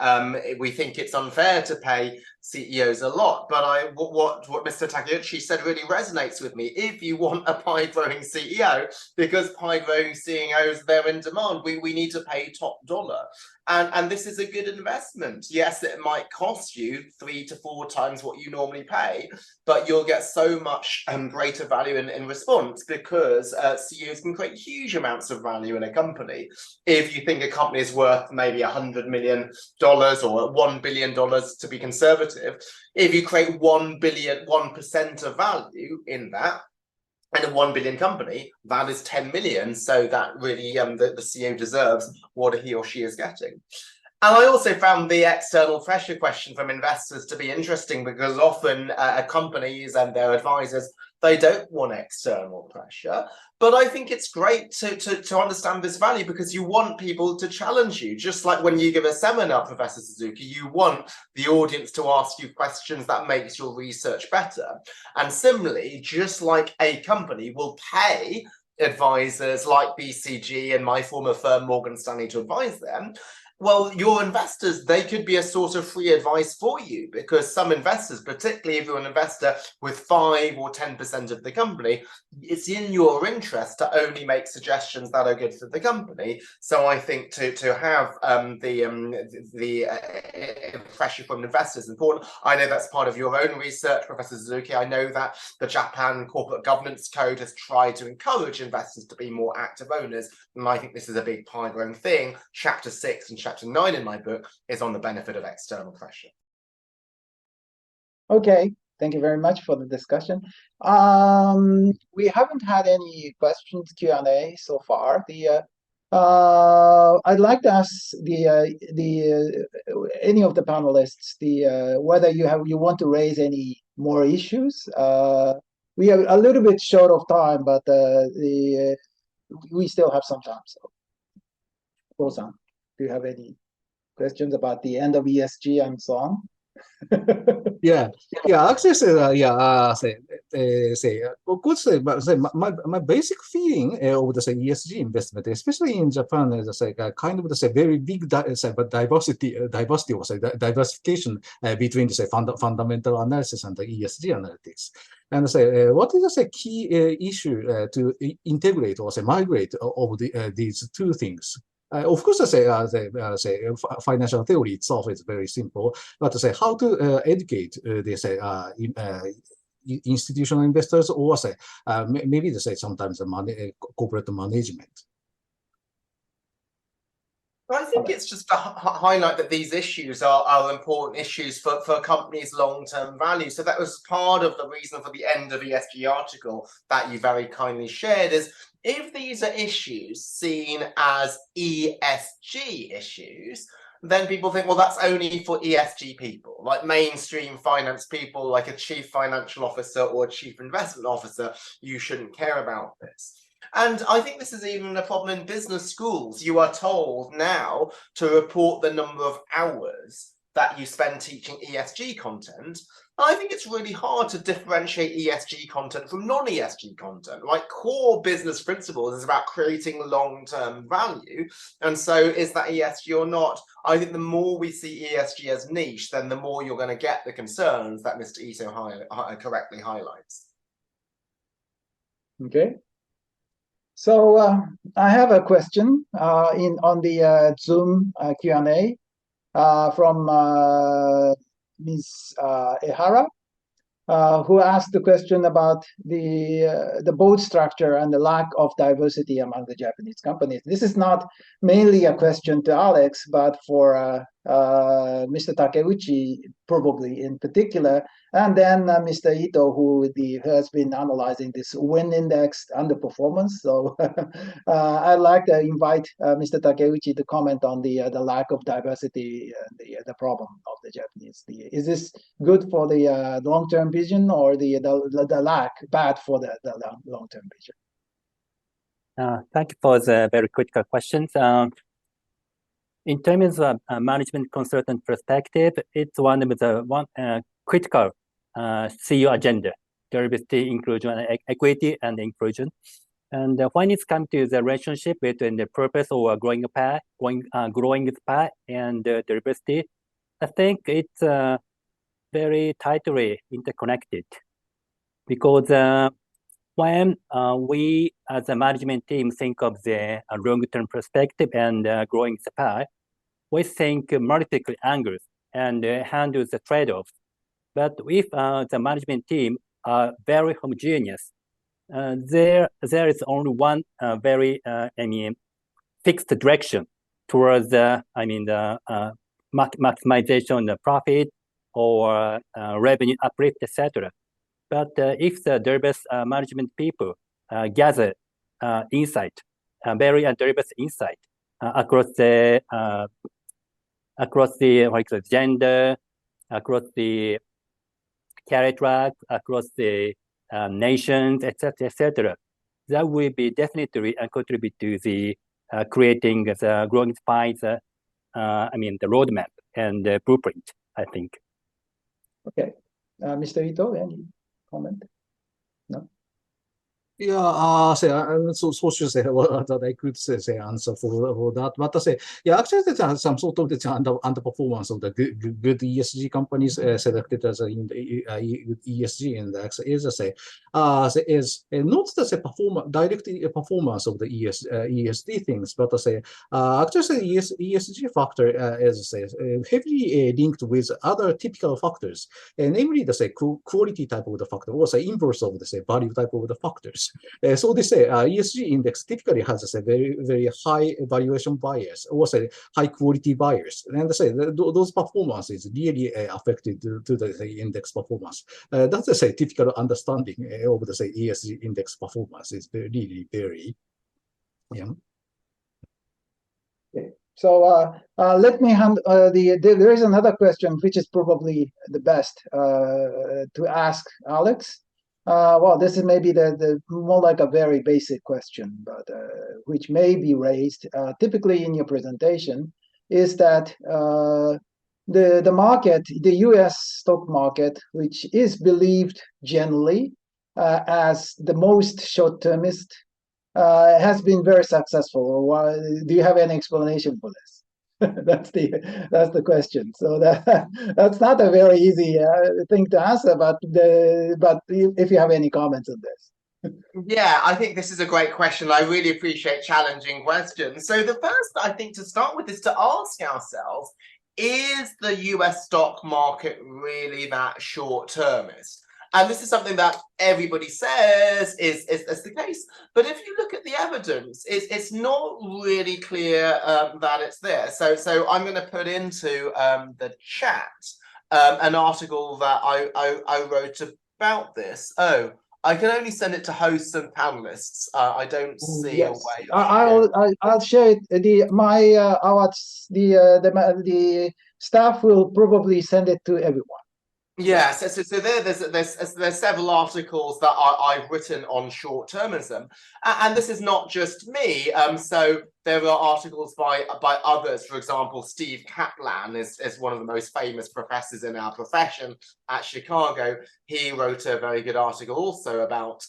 we think it's unfair to pay CEOs a lot. But what Mr. Takeuchi said really resonates with me. If you want a pie-growing CEO, because pie-growing CEOs, they're in demand, we need to pay top dollar. And this is a good investment. Yes, it might cost you 3 to 4 times what you normally pay, but you'll get so much greater value in response because CEOs can create huge amounts of value in a company. If you think a company is worth maybe $100 million or $1 billion to be conservative, if you create 1% of value in that, and a 1 billion company, that is 10 million. So that really, the CEO deserves what he or she is getting. And I also found the external pressure question from investors to be interesting because often companies and their advisors, they don't want external pressure. But I think it's great to understand this value because you want people to challenge you. Just like when you give a seminar, Professor Suzuki, you want the audience to ask you questions that makes your research better. And similarly, just like a company will pay advisors like BCG and my former firm, Morgan Stanley, to advise them, well, your investors, they could be a source of free advice for you, because some investors, particularly if you're an investor with 5 or 10% of the company, it's in your interest to only make suggestions that are good for the company. So I think to have the pressure from investors is important. I know that's part of your own research, Professor Suzuki. I know that the Japan Corporate Governance Code has tried to encourage investors to be more active owners, and I think this is a big pioneering thing. Chapter 6 and Chapter 9 in my book is on the benefit of external pressure. Okay, thank you very much for the discussion. We haven't had any questions Q&A so far. I'd like to ask any of the panelists whether you want to raise any more issues. We are a little bit short of time, but we still have some time. So, Ko-san, do you have any questions about the end of ESG and so on? Actually, of course, my basic feeling of the ESG investment, especially in Japan, is kind of the very big diversity or diversification between the fundamental analysis and the ESG analytics. And what is the key issue to integrate or migrate over these two things? Of course, financial theory itself is very simple, but how to educate institutional investors, or maybe sometimes corporate management. I think it's just to highlight that these issues are important issues for companies' long-term value. So that was part of the reason for the end of ESG article that you very kindly shared, is if these are issues seen as ESG issues, then people think, well, that's only for ESG people, like mainstream finance people, like a chief financial officer or a chief investment officer. You shouldn't care about this. And I think this is even a problem in business schools. You are told now to report the number of hours that you spend teaching ESG content. I think it's really hard to differentiate ESG content from non-ESG content. Like, core business principles is about creating long-term value. And so is that ESG or not? I think the more we see ESG as niche, then the more you're going to get the concerns that Mr. Itoh correctly highlights. Okay. So I have a question on the Zoom Q&A from Ms. Ehara, who asked the question about the board structure and the lack of diversity among the Japanese companies. This is not mainly a question to Alex, but for Mr. Takeuchi, probably in particular, and then Mr. Itoh, who has been analyzing this win index underperformance. So I'd like to invite Mr. Takeuchi to comment on the lack of diversity, the problem of the Japanese. Is this good for the long-term vision, or the lack bad for the long-term vision? Thank you for the very critical questions. In terms of management consultant perspective, it's one of the critical CEO agenda: diversity, inclusion, equity, and inclusion. And when it comes to the relationship between the purpose or growing path and diversity, I think it's very tightly interconnected, because when we as a management team think of the long-term perspective and growing the pie, we think multiple angles and handle the trade-offs. But if the management team are very homogeneous, there is only one very fixed direction towards the maximization of profit or revenue uplift, etc. But if the diverse management people gather insight, very diverse insight across the gender, across the career track, across the nations, etc., that will be definitely contribute to the creating the growing spies, the roadmap and the blueprint, I think. Okay. Mr. Itoh, any comment? No? Yeah, so should say what I could say answer for that. But actually, there's some sort of underperformance of the good ESG companies selected as in the ESG index is is not the direct performance of the ESG things, but actually ESG factor is heavily linked with other typical factors, namely the quality type of the factor, or inverse of the value type of the factors. So they say ESG index typically has a very high valuation bias, or high quality bias, and they say those performances really affected to the index performance. That's a typical understanding of the ESG index performance is really very. Yeah. Okay. So let me hand there is another question which is probably the best to ask Alex. Well, this is maybe the more like a very basic question, but which may be raised typically in your presentation, is that the market, the U.S. stock market, which is believed generally as the most short-termist, has been very successful. Why, do you have any explanation for this? That's the question. So that's not a very easy thing to answer, but if you have any comments on this. Yeah, I think this is a great question. I really appreciate challenging questions. So the first, I think, to start with is to ask ourselves, is the US stock market really that short-termist? And this is something that everybody says is the case. But if you look at the evidence, it's not really clear that it's there. So I'm going to put into the chat an article that I wrote about this. Oh, I can only send it to hosts and panelists. I don't see a way. I'll share it. The staff will probably send it to everyone. Yeah, so there's several articles that I've written on short-termism, and this is not just me. So there are articles by others. For example, Steve Kaplan is one of the most famous professors in our profession at Chicago. He wrote a very good article also about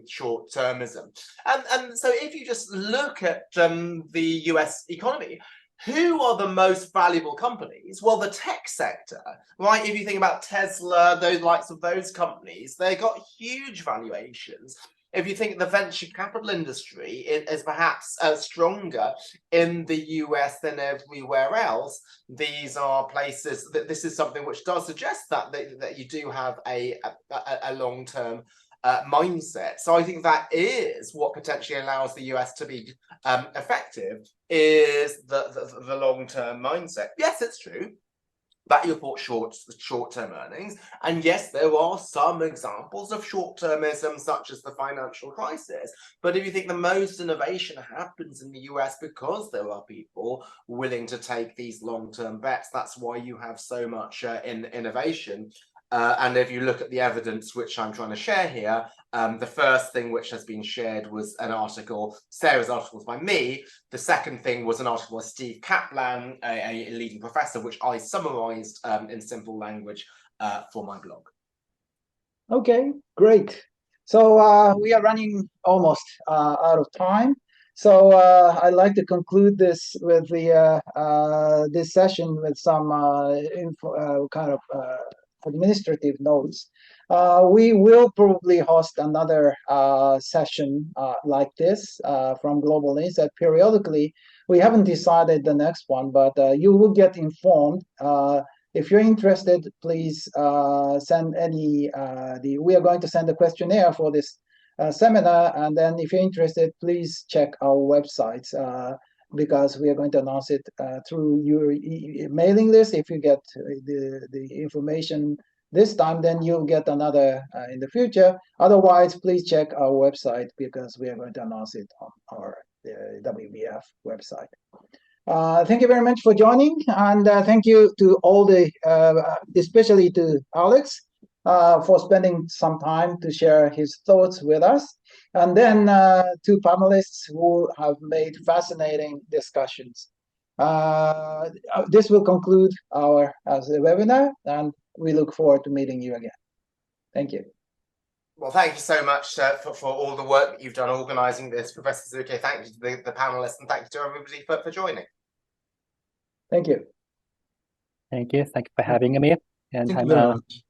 short-termism. And so if you just look at the US economy, who are the most valuable companies? Well, the tech sector, right? If you think about Tesla, those likes of those companies, they got huge valuations. If you think the venture capital industry is perhaps stronger in the US than everywhere else, these are places that this is something which does suggest that you do have a long-term mindset. So I think that is what potentially allows the US to be effective, is the long-term mindset. Yes, it's true that you report short-term earnings, and yes, there are some examples of short-termism, such as the financial crisis. But if you think the most innovation happens in the US because there are people willing to take these long-term bets, that's why you have so much innovation. And if you look at the evidence which I'm trying to share here, the first thing which has been shared was an article, Sarah's article by me. The second thing was an article by Steve Kaplan, a leading professor, which I summarized in simple language for my blog. Okay, great. So we are running almost out of time. So I'd like to conclude this with this session with some administrative notes. We will probably host another session like this from Global Insight periodically. We haven't decided the next one, but you will get informed. If you're interested, please send any, we are going to send a questionnaire for this seminar, and then if you're interested, please check our websites, because we are going to announce it through your mailing list. If you get the information this time, then you'll get another in the future. Otherwise, please check our website, because we are going to announce it on our WBF website. Thank you very much for joining, and thank you to all especially to Alex, for spending some time to share his thoughts with us. And then two panelists who have made fascinating discussions. This will conclude our webinar, and we look forward to meeting you again. Thank you. Well, thank you so much for all the work that you've done organising this, Professor Suzuki. Thank you to the panelists, and thank you to everybody for joining. Thank you. Thank you. Thank you for having me. And Thank you I'm very much.